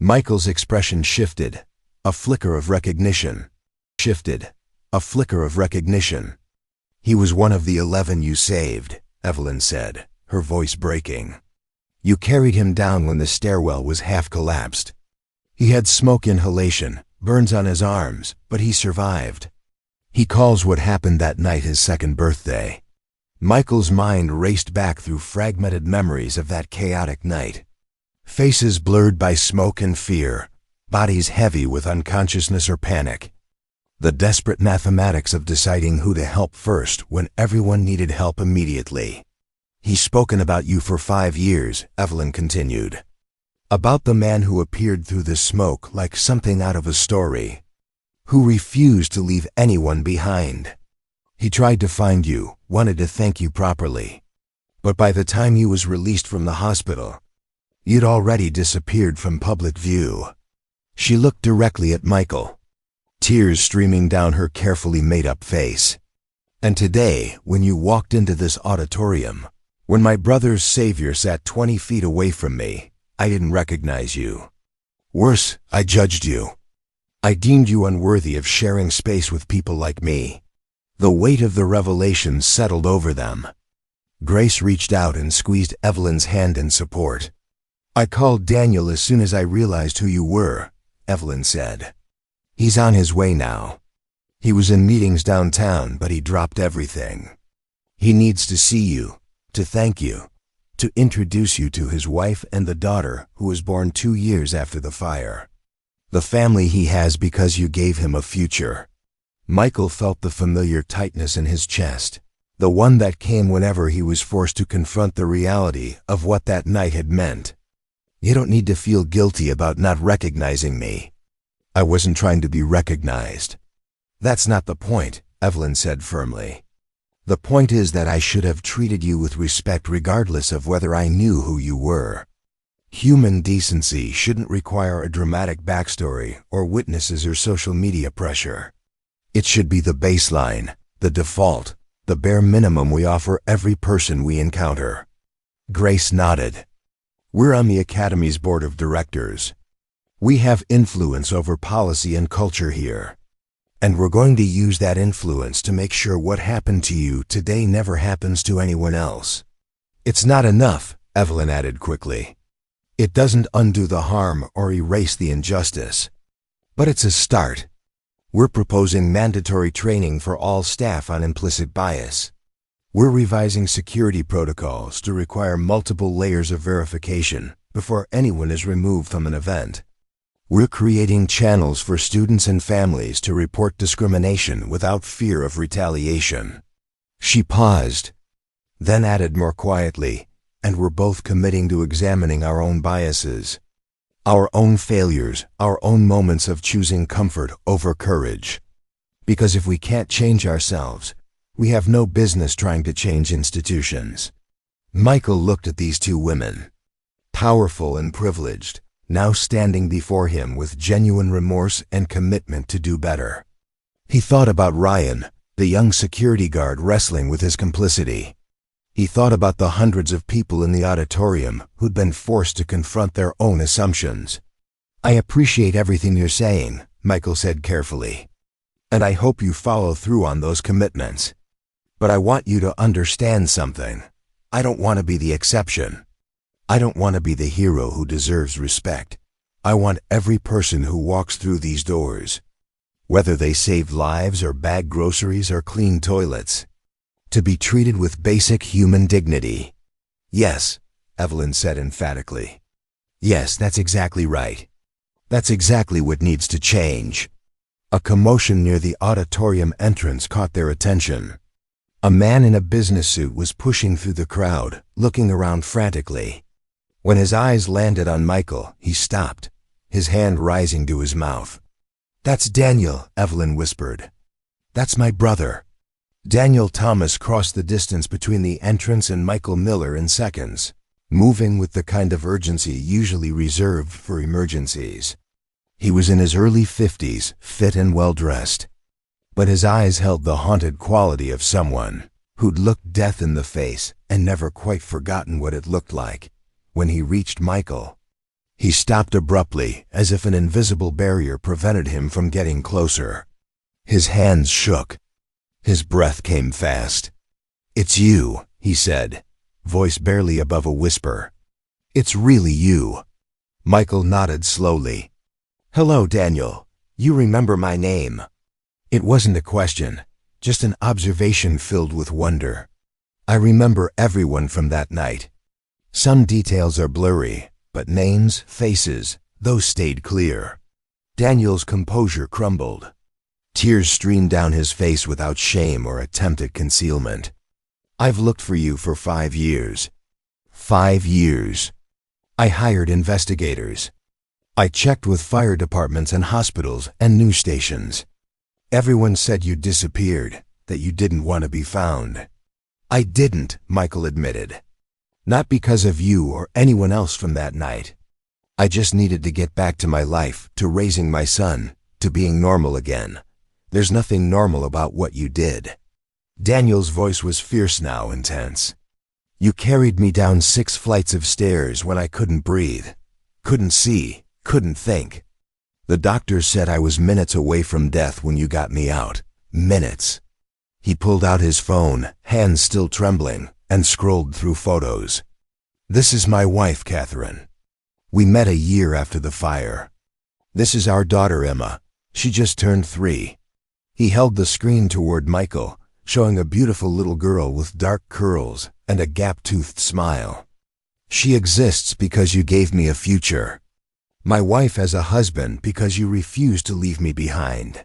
Michael's expression shifted, a flicker of recognition. He was one of the 11 you saved, Evelyn said, her voice breaking. You carried him down when the stairwell was half collapsed. He had smoke inhalation, burns on his arms, but he survived. He calls what happened that night his second birthday. Michael's mind raced back through fragmented memories of that chaotic night. Faces blurred by smoke and fear, bodies heavy with unconsciousness or panic. The desperate mathematics of deciding who to help first when everyone needed help immediately. He's spoken about you for 5 years, Evelyn continued. About the man who appeared through the smoke like something out of a story. Who refused to leave anyone behind. He tried to find you, wanted to thank you properly. But by the time he was released from the hospital, you'd already disappeared from public view. She looked directly at Michael. tears streaming down her carefully made-up face. "And today, when you walked into this auditorium, when my brother's savior sat 20 feet away from me, I didn't recognize you. Worse, I judged you. I deemed you unworthy of sharing space with people like me." The weight of the revelation settled over them. Grace reached out and squeezed Evelyn's hand in support. "I called Daniel as soon as I realized who you were," Evelyn said. "He's on his way now. He was in meetings downtown, but he dropped everything. He needs to see you, to thank you, to introduce you to his wife and the daughter who was born 2 years after the fire. The family he has because you gave him a future." Michael felt the familiar tightness in his chest, the one that came whenever he was forced to confront the reality of what that night had meant. "You don't need to feel guilty about not recognizing me. I wasn't trying to be recognized." "That's not the point," Evelyn said firmly. "The point is that I should have treated you with respect regardless of whether I knew who you were. Human decency shouldn't require a dramatic backstory or witnesses or social media pressure. It should be the baseline, the default, the bare minimum we offer every person we encounter." Grace nodded. "We're on the Academy's board of directors. We have influence over policy and culture here. And we're going to use that influence to make sure what happened to you today never happens to anyone else." "It's not enough," Evelyn added quickly. "It doesn't undo the harm or erase the injustice. But it's a start. We're proposing mandatory training for all staff on implicit bias. We're revising security protocols to require multiple layers of verification before anyone is removed from an event. We're creating channels for students and families to report discrimination without fear of retaliation." She paused, then added more quietly, "And we're both committing to examining our own biases. Our own failures, our own moments of choosing comfort over courage. Because if we can't change ourselves, we have no business trying to change institutions." Michael looked at these two women, powerful and privileged, now standing before him with genuine remorse and commitment to do better. He thought about Ryan, the young security guard wrestling with his complicity. He thought about the hundreds of people in the auditorium who'd been forced to confront their own assumptions. "I appreciate everything you're saying," Michael said carefully. "And I hope you follow through on those commitments. But I want you to understand something. I don't want to be the exception. I don't want to be the hero who deserves respect. I want every person who walks through these doors, whether they save lives or bag groceries or clean toilets, to be treated with basic human dignity." "Yes," Evelyn said emphatically. "Yes, that's exactly right. That's exactly what needs to change." A commotion near the auditorium entrance caught their attention. A man in a business suit was pushing through the crowd, looking around frantically. When his eyes landed on Michael, he stopped, his hand rising to his mouth. "That's Daniel," Evelyn whispered. "That's my brother." Daniel Thomas crossed the distance between the entrance and Michael Miller in seconds, moving with the kind of urgency usually reserved for emergencies. He was in his early 50s, fit and well-dressed, but his eyes held the haunted quality of someone who'd looked death in the face and never quite forgotten what it looked like. When he reached Michael, he stopped abruptly, as if an invisible barrier prevented him from getting closer. His hands shook. His breath came fast. "It's you," he said, voice barely above a whisper. "It's really you." Michael nodded slowly. "Hello, Daniel. You remember my name." It wasn't a question, just an observation filled with wonder. "I remember everyone from that night. Some details are blurry, but names, faces, those stayed clear." Daniel's composure crumbled. Tears streamed down his face without shame or attempt at concealment. "I've looked for you for 5 years. 5 years. I hired investigators. I checked with fire departments and hospitals and news stations. Everyone said you disappeared, that you didn't want to be found." "I didn't," Michael admitted. "Not because of you or anyone else from that night. I just needed to get back to my life, to raising my son, to being normal again. There's nothing normal about what you did." Daniel's voice was fierce now, intense. "You carried me down 6 flights of stairs when I couldn't breathe, couldn't see, couldn't think. The doctors said I was minutes away from death when you got me out. Minutes." He pulled out his phone, hands still trembling, and scrolled through photos. "This is my wife, Catherine. We met a year after the fire. This is our daughter, Emma. She just turned 3. He held the screen toward Michael, showing a beautiful little girl with dark curls and a gap-toothed smile. "She exists because you gave me a future. My wife has a husband because you refused to leave me behind."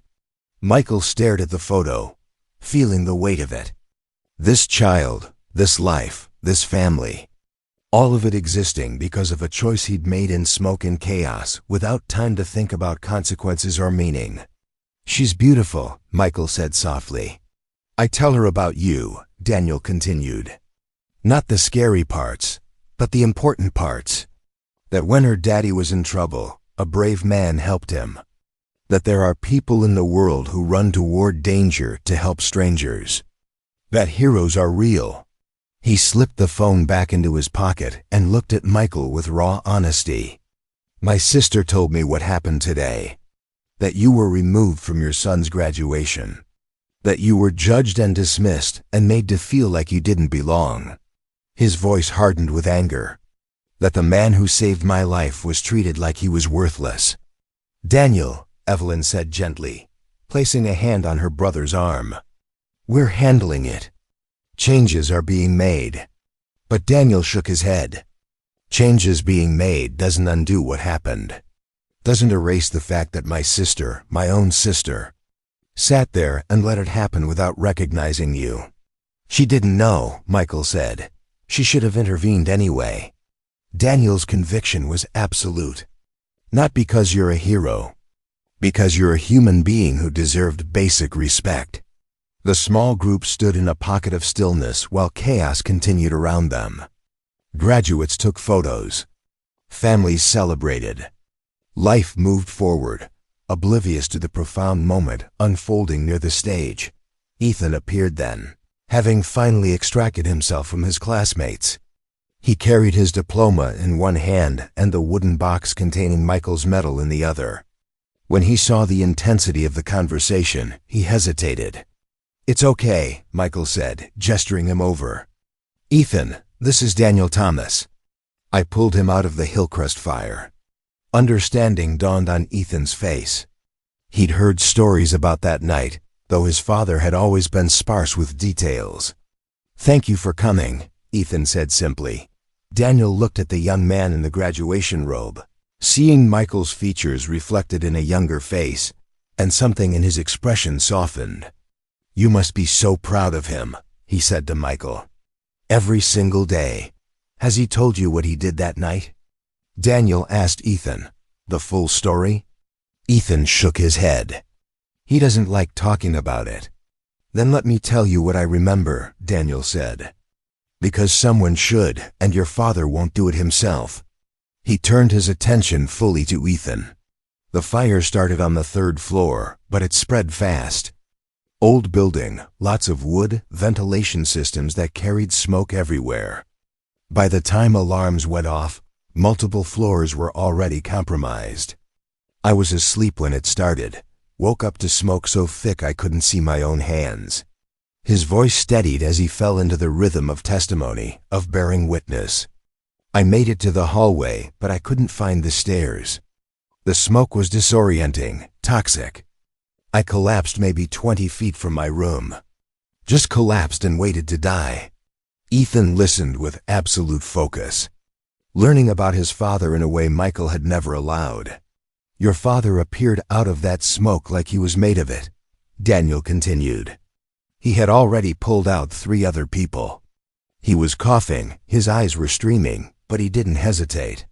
Michael stared at the photo, feeling the weight of it. This child, this life, this family. All of it existing because of a choice he'd made in smoke and chaos, without time to think about consequences or meaning. "She's beautiful," Michael said softly. "I tell her about you," Daniel continued. "Not the scary parts, but the important parts. That when her daddy was in trouble, a brave man helped him. That there are people in the world who run toward danger to help strangers. That heroes are real." He slipped the phone back into his pocket and looked at Michael with raw honesty. "My sister told me what happened today. That you were removed from your son's graduation. That you were judged and dismissed and made to feel like you didn't belong." His voice hardened with anger. "That the man who saved my life was treated like he was worthless." "Daniel," Evelyn said gently, placing a hand on her brother's arm. "We're handling it. Changes are being made." But Daniel shook his head. "Changes being made doesn't undo what happened. Doesn't erase the fact that my sister, my own sister, sat there and let it happen without recognizing you. She didn't know," Michael said. "She should have intervened anyway." Daniel's conviction was absolute. "Not because you're a hero. Because you're a human being who deserved basic respect." The small group stood in a pocket of stillness while chaos continued around them. Graduates took photos. Families celebrated. Life moved forward, oblivious to the profound moment unfolding near the stage. Ethan appeared then, having finally extracted himself from his classmates. He carried his diploma in one hand and the wooden box containing Michael's medal in the other. When he saw the intensity of the conversation, he hesitated. "It's okay," Michael said, gesturing him over. "Ethan, this is Daniel Thomas." I pulled him out of the Hillcrest fire. Understanding dawned on Ethan's face. He'd heard stories about that night, though his father had always been sparse with details. "Thank you for coming," Ethan said simply. Daniel looked at the young man in the graduation robe, seeing Michael's features reflected in a younger face, and something in his expression softened. "You must be so proud of him," he said to Michael. "Every single day. Has he told you what he did that night?" Daniel asked Ethan. "The full story?" Ethan shook his head. "He doesn't like talking about it." "Then let me tell you what I remember," Daniel said. "Because someone should, and your father won't do it himself." He turned his attention fully to Ethan. "The fire started on the 3rd floor, but it spread fast. Old building, lots of wood, ventilation systems that carried smoke everywhere. By the time alarms went off, multiple floors were already compromised. I was asleep when it started, woke up to smoke so thick I couldn't see my own hands." His voice steadied as he fell into the rhythm of testimony, of bearing witness. "I made it to the hallway, but I couldn't find the stairs. The smoke was disorienting, toxic. I collapsed maybe 20 feet from my room. Just collapsed and waited to die." Ethan listened with absolute focus, learning about his father in a way Michael had never allowed. "Your father appeared out of that smoke like he was made of it," Daniel continued. "He had already pulled out 3 other people. He was coughing, his eyes were streaming, but he didn't hesitate.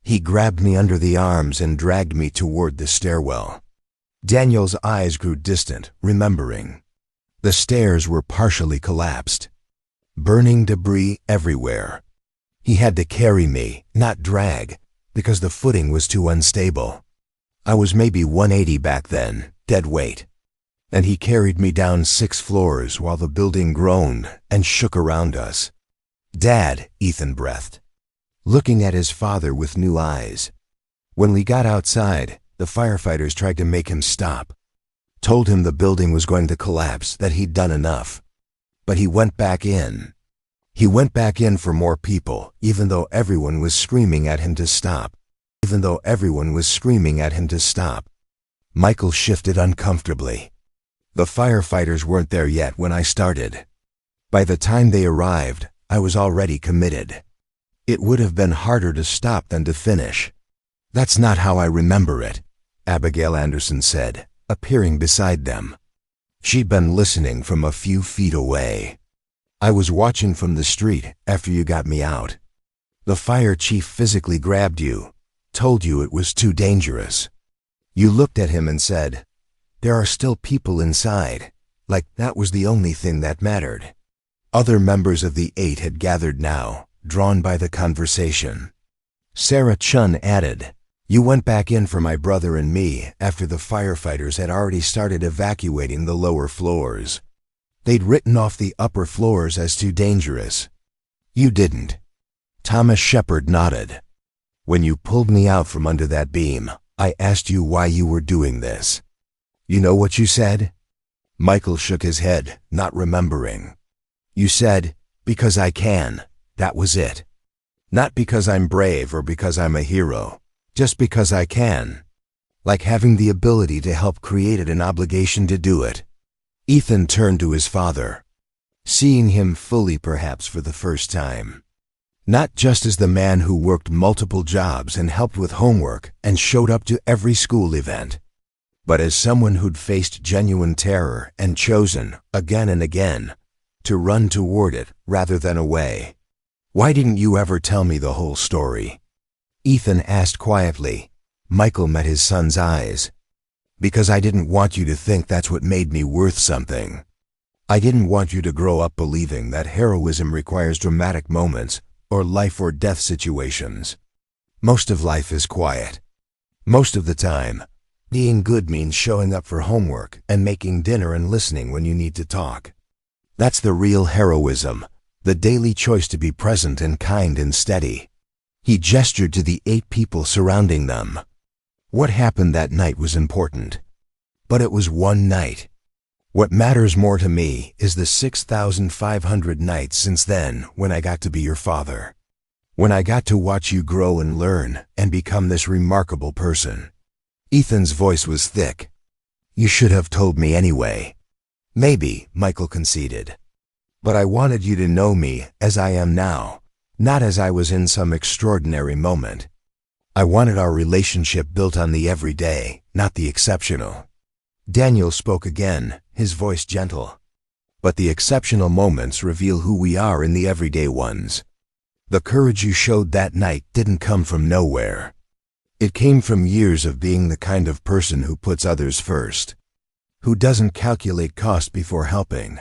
He grabbed me under the arms and dragged me toward the stairwell." Daniel's eyes grew distant, remembering. The stairs were partially collapsed. Burning debris everywhere. He had to carry me, not drag, because the footing was too unstable. I was maybe 180 back then, dead weight. And he carried me down 6 floors while the building groaned and shook around us. "Dad," Ethan breathed, looking at his father with new eyes. When we got outside, the firefighters tried to make him stop. Told him the building was going to collapse, that he'd done enough. But he went back in. He went back in for more people, even though everyone was screaming at him to stop. Even though everyone was screaming at him to stop. Michael shifted uncomfortably. The firefighters weren't there yet when I started. By the time they arrived, I was already committed. It would have been harder to stop than to finish. "That's not how I remember it," Abigail Anderson said, appearing beside them. She'd been listening from a few feet away. "I was watching from the street after you got me out. The fire chief physically grabbed you, told you it was too dangerous. You looked at him and said, 'There are still people inside,' like that was the only thing that mattered." Other members of the 8 had gathered now, drawn by the conversation. Sarah Chun added, "You went back in for my brother and me after the firefighters had already started evacuating the lower floors. They'd written off the upper floors as too dangerous. You didn't." Thomas Shepard nodded. "When you pulled me out from under that beam, I asked you why you were doing this. You know what you said?" Michael shook his head, not remembering. "You said, 'Because I can.' That was it. Not because I'm brave or because I'm a hero. Just because I can. Like having the ability to help created an obligation to do it." Ethan turned to his father, seeing him fully perhaps for the first time. Not just as the man who worked multiple jobs and helped with homework and showed up to every school event, but as someone who'd faced genuine terror and chosen, again and again, to run toward it rather than away. "Why didn't you ever tell me the whole story?" Ethan asked quietly. Michael met his son's eyes. "Because I didn't want you to think that's what made me worth something. I didn't want you to grow up believing that heroism requires dramatic moments or life or death situations. Most of life is quiet. Most of the time, being good means showing up for homework and making dinner and listening when you need to talk. That's the real heroism, the daily choice to be present and kind and steady." He gestured to the 8 people surrounding them. What happened that night was important. But it was one night. What matters more to me is the 6,500 nights since then when I got to be your father. When I got to watch you grow and learn and become this remarkable person. Ethan's voice was thick. "You should have told me anyway." "Maybe," Michael conceded. "But I wanted you to know me as I am now, not as I was in some extraordinary moment. I wanted our relationship built on the everyday, not the exceptional." Daniel spoke again, his voice gentle. "But the exceptional moments reveal who we are in the everyday ones. The courage you showed that night didn't come from nowhere. It came from years of being the kind of person who puts others first, who doesn't calculate cost before helping,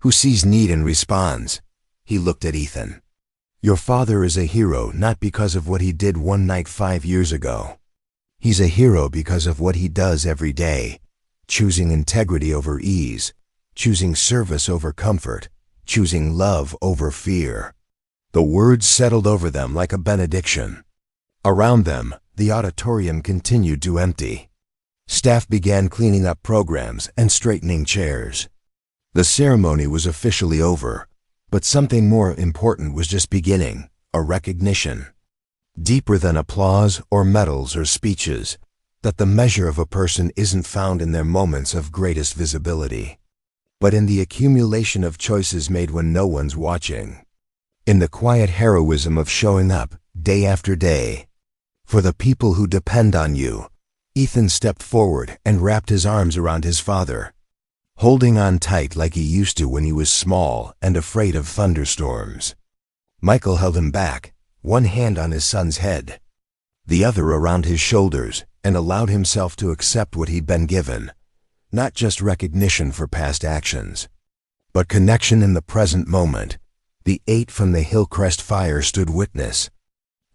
who sees need and responds." He looked at Ethan. "Your father is a hero not because of what he did one night 5 years ago. He's a hero because of what he does every day, choosing integrity over ease, choosing service over comfort, choosing love over fear." The words settled over them like a benediction. Around them, the auditorium continued to empty. Staff began cleaning up programs and straightening chairs. The ceremony was officially over, but something more important was just beginning, a recognition. Deeper than applause or medals or speeches, that the measure of a person isn't found in their moments of greatest visibility, but in the accumulation of choices made when no one's watching. In the quiet heroism of showing up, day after day, for the people who depend on you. Ethan stepped forward and wrapped his arms around his father, holding on tight like he used to when he was small and afraid of thunderstorms. Michael held him back, one hand on his son's head, the other around his shoulders, and allowed himself to accept what he'd been given, not just recognition for past actions, but connection in the present moment. The 8 from the Hillcrest fire stood witness.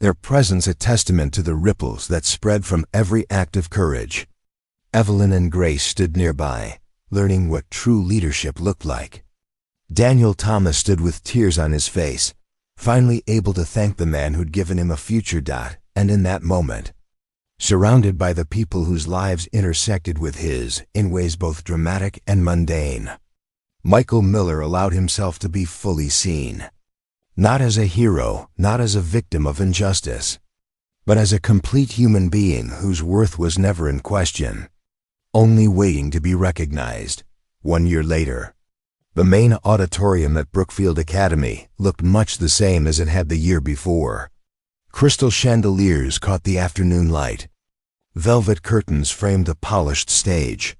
their presence a testament to the ripples that spread from every act of courage. Evelyn and Grace stood nearby, learning what true leadership looked like. Daniel Thomas stood with tears on his face, finally able to thank the man who'd given him a future. And in that moment, surrounded by the people whose lives intersected with his in ways both dramatic and mundane, Michael Miller allowed himself to be fully seen. Not as a hero, not as a victim of injustice, but as a complete human being whose worth was never in question, only waiting to be recognized. 1 year later, the main auditorium at Brookfield Academy looked much the same as it had the year before. Crystal chandeliers caught the afternoon light. Velvet curtains framed the polished stage.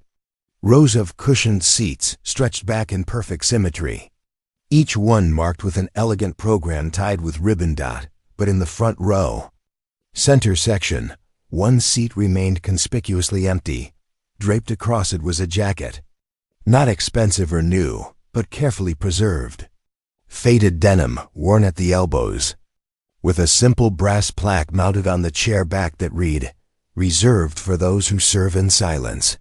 Rows of cushioned seats stretched back in perfect symmetry, each one marked with an elegant program tied with ribbon. But in the front row, center section, one seat remained conspicuously empty. Draped across it was a jacket, not expensive or new, but carefully preserved. Faded denim worn at the elbows, with a simple brass plaque mounted on the chair back that read, "Reserved for those who serve in silence."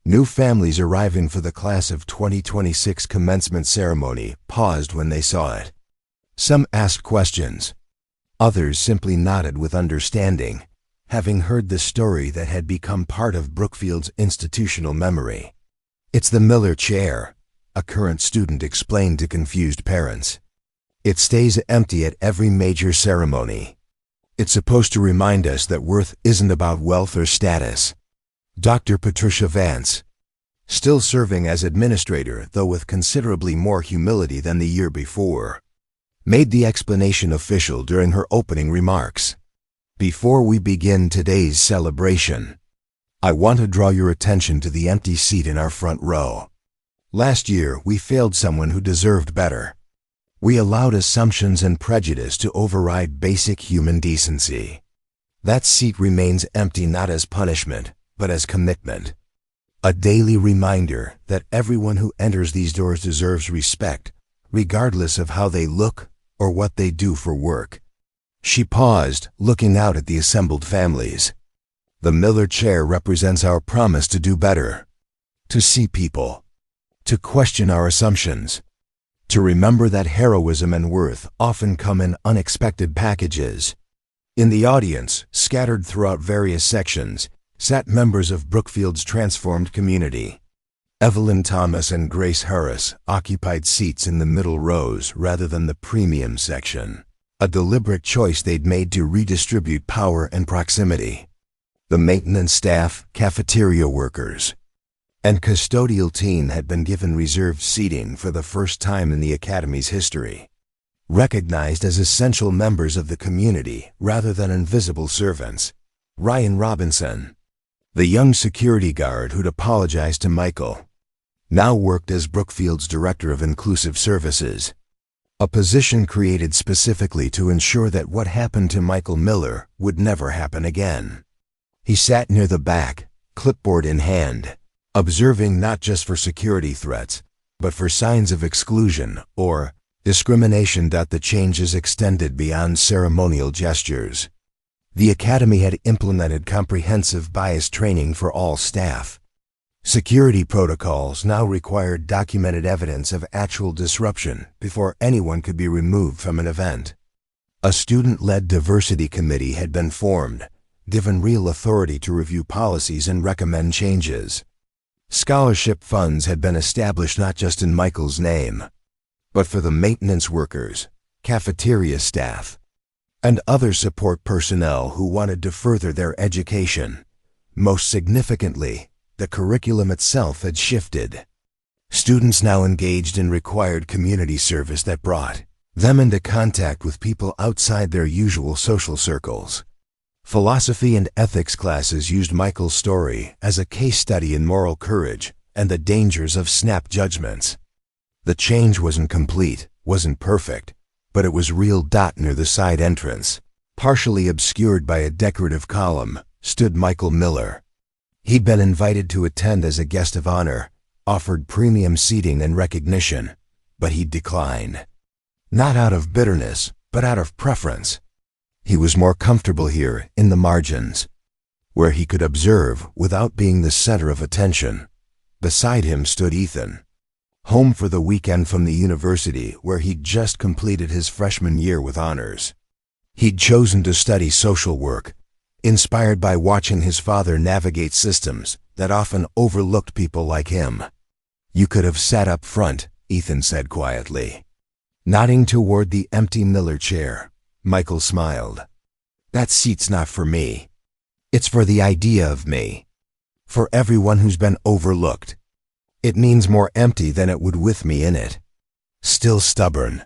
New families arriving for the class of 2026 commencement ceremony paused when they saw it. Some asked questions. Others simply nodded with understanding, having heard the story that had become part of Brookfield's institutional memory. "It's the Miller chair," a current student explained to confused parents. "It stays empty at every major ceremony. It's supposed to remind us that worth isn't about wealth or status." Dr. Patricia Vance, still serving as administrator though with considerably more humility than the year before, made the explanation official during her opening remarks. "Before we begin today's celebration, I want to draw your attention to the empty seat in our front row. Last year, we failed someone who deserved better. We allowed assumptions and prejudice to override basic human decency. That seat remains empty not as punishment, but as commitment. A daily reminder that everyone who enters these doors deserves respect, regardless of how they look or what they do for work." She paused, looking out at the assembled families. "The Miller chair represents our promise to do better, to see people, to question our assumptions, to remember that heroism and worth often come in unexpected packages." In the audience, scattered throughout various sections, sat members of Brookfield's transformed community. Evelyn Thomas and Grace Harris occupied seats in the middle rows rather than the premium section, a deliberate choice they'd made to redistribute power and proximity. The maintenance staff, cafeteria workers, and custodial team had been given reserved seating for the first time in the Academy's history, recognized as essential members of the community rather than invisible servants. Ryan Robinson, the young security guard who'd apologized to Michael, now worked as Brookfield's Director of Inclusive Services, a position created specifically to ensure that what happened to Michael Miller would never happen again. He sat near the back, clipboard in hand, observing not just for security threats, but for signs of exclusion or discrimination. The changes extended beyond ceremonial gestures. The Academy had implemented comprehensive bias training for all staff. Security protocols now required documented evidence of actual disruption before anyone could be removed from an event. A student-led diversity committee had been formed, given real authority to review policies and recommend changes. Scholarship funds had been established not just in Michael's name, but for the maintenance workers, cafeteria staff, and other support personnel who wanted to further their education. Most significantly, the curriculum itself had shifted. Students now engaged in required community service that brought them into contact with people outside their usual social circles. Philosophy and ethics classes used Michael's story as a case study in moral courage and the dangers of snap judgments. The change wasn't complete, wasn't perfect, but it was real. Near the side entrance, partially obscured by a decorative column, stood Michael Miller. He'd been invited to attend as a guest of honor, offered premium seating and recognition, but he'd declined. Not out of bitterness, but out of preference. He was more comfortable here, in the margins, where he could observe without being the center of attention. Beside him stood Ethan, home for the weekend from the university where he'd just completed his freshman year with honors. He'd chosen to study social work, inspired by watching his father navigate systems that often overlooked people like him. "You could have sat up front," Ethan said quietly. Nodding toward the empty Miller chair, Michael smiled. "That seat's not for me. It's for the idea of me. For everyone who's been overlooked. It means more empty than it would with me in it." Still stubborn.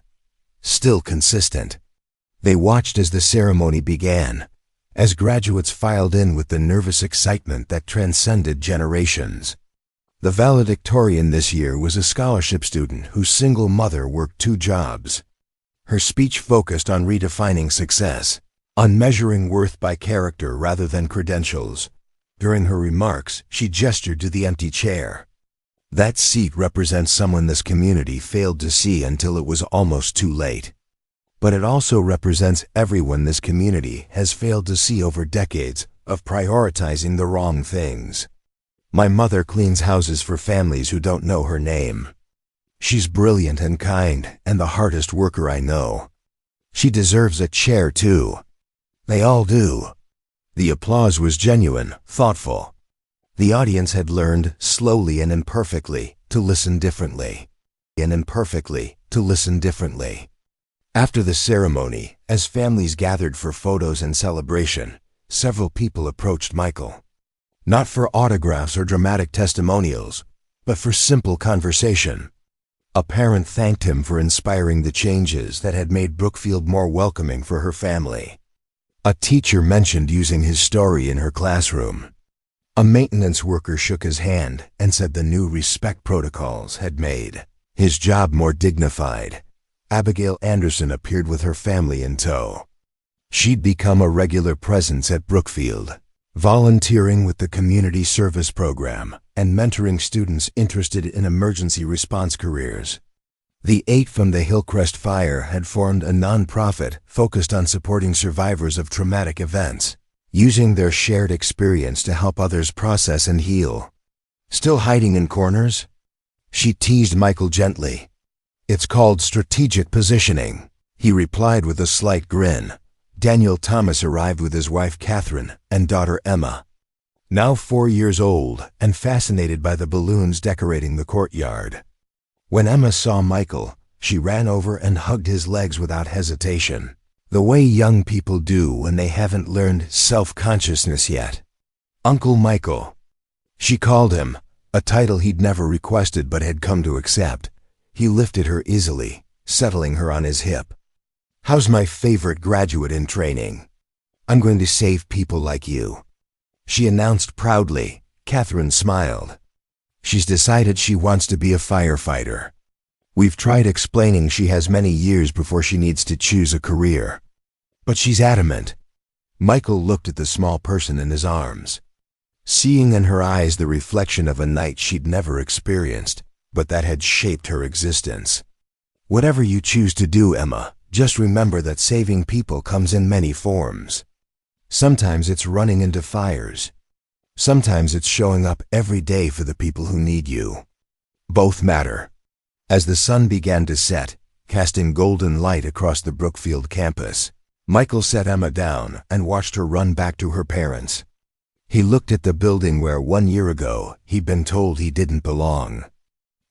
Still consistent. They watched as the ceremony began, as graduates filed in with the nervous excitement that transcended generations. The valedictorian this year was a scholarship student whose single mother worked 2 jobs. Her speech focused on redefining success, on measuring worth by character rather than credentials. During her remarks, she gestured to the empty chair. That seat represents someone this community failed to see until it was almost too late. But it also represents everyone this community has failed to see over decades of prioritizing the wrong things. "My mother cleans houses for families who don't know her name. She's brilliant and kind and the hardest worker I know. She deserves a chair too. They all do." The applause was genuine, thoughtful. The audience had learned, slowly and imperfectly, to listen differently. After the ceremony, as families gathered for photos and celebration, several people approached Michael. Not for autographs or dramatic testimonials, but for simple conversation. A parent thanked him for inspiring the changes that had made Brookfield more welcoming for her family. A teacher mentioned using his story in her classroom. A maintenance worker shook his hand and said the new respect protocols had made his job more dignified. Abigail Anderson appeared with her family in tow. She'd become a regular presence at Brookfield, volunteering with the community service program and mentoring students interested in emergency response careers. The 8 from the Hillcrest Fire had formed a nonprofit focused on supporting survivors of traumatic events, using their shared experience to help others process and heal. "Still hiding in corners?" she teased Michael gently. "It's called strategic positioning," he replied with a slight grin. Daniel Thomas arrived with his wife Catherine and daughter Emma, now 4 years old and fascinated by the balloons decorating the courtyard. When Emma saw Michael, she ran over and hugged his legs without hesitation, the way young people do when they haven't learned self-consciousness yet. "Uncle Michael," she called him, a title he'd never requested but had come to accept. He lifted her easily, settling her on his hip. "How's my favorite graduate in training? I'm going to save people like you," she announced proudly. Catherine smiled. "She's decided she wants to be a firefighter. We've tried explaining she has many years before she needs to choose a career, but she's adamant." Michael looked at the small person in his arms, seeing in her eyes the reflection of a night she'd never experienced, but that had shaped her existence. "Whatever you choose to do, Emma, just remember that saving people comes in many forms. Sometimes it's running into fires. Sometimes it's showing up every day for the people who need you. Both matter." As the sun began to set, casting golden light across the Brookfield campus, Michael set Emma down and watched her run back to her parents. He looked at the building where 1 year ago he'd been told he didn't belong.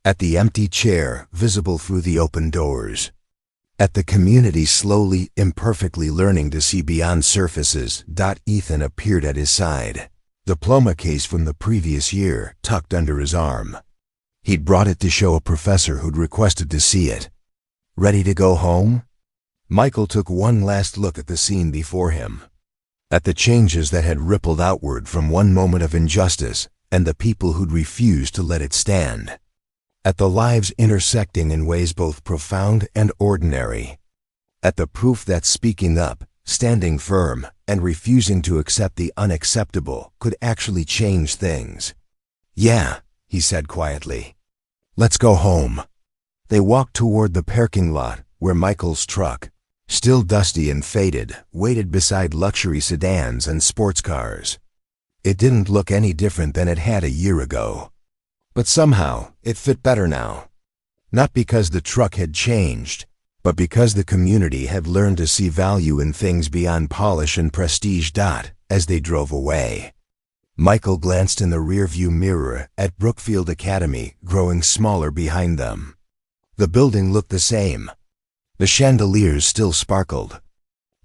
At the empty chair visible through the open doors. At the community slowly, imperfectly learning to see beyond surfaces. Ethan appeared at his side, diploma case from the previous year tucked under his arm. He'd brought it to show a professor who'd requested to see it. "Ready to go home?" Michael took one last look at the scene before him, at the changes that had rippled outward from one moment of injustice and the people who'd refused to let it stand. At the lives intersecting in ways both profound and ordinary. At the proof that speaking up, standing firm, and refusing to accept the unacceptable could actually change things. "Yeah," he said quietly. "Let's go home." They walked toward the parking lot where Michael's truck, still dusty and faded, waited beside luxury sedans and sports cars. It didn't look any different than it had a year ago. But somehow, it fit better now. Not because the truck had changed, but because the community had learned to see value in things beyond polish and prestige. As they drove away, Michael glanced in the rearview mirror at Brookfield Academy, growing smaller behind them. The building looked the same. The chandeliers still sparkled.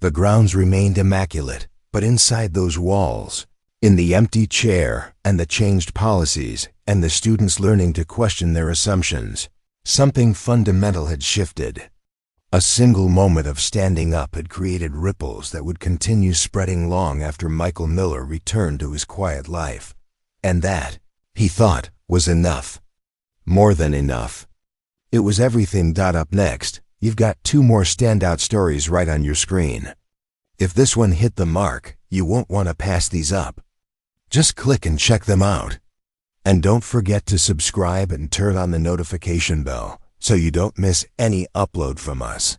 The grounds remained immaculate, but inside those walls, in the empty chair and the changed policies and the students learning to question their assumptions, something fundamental had shifted. A single moment of standing up had created ripples that would continue spreading long after Michael Miller returned to his quiet life. And that, he thought, was enough. More than enough. It was everything. Up next, you've got 2 more standout stories right on your screen. If this one hit the mark, you won't want to pass these up. Just click and check them out. And don't forget to subscribe and turn on the notification bell so you don't miss any upload from us.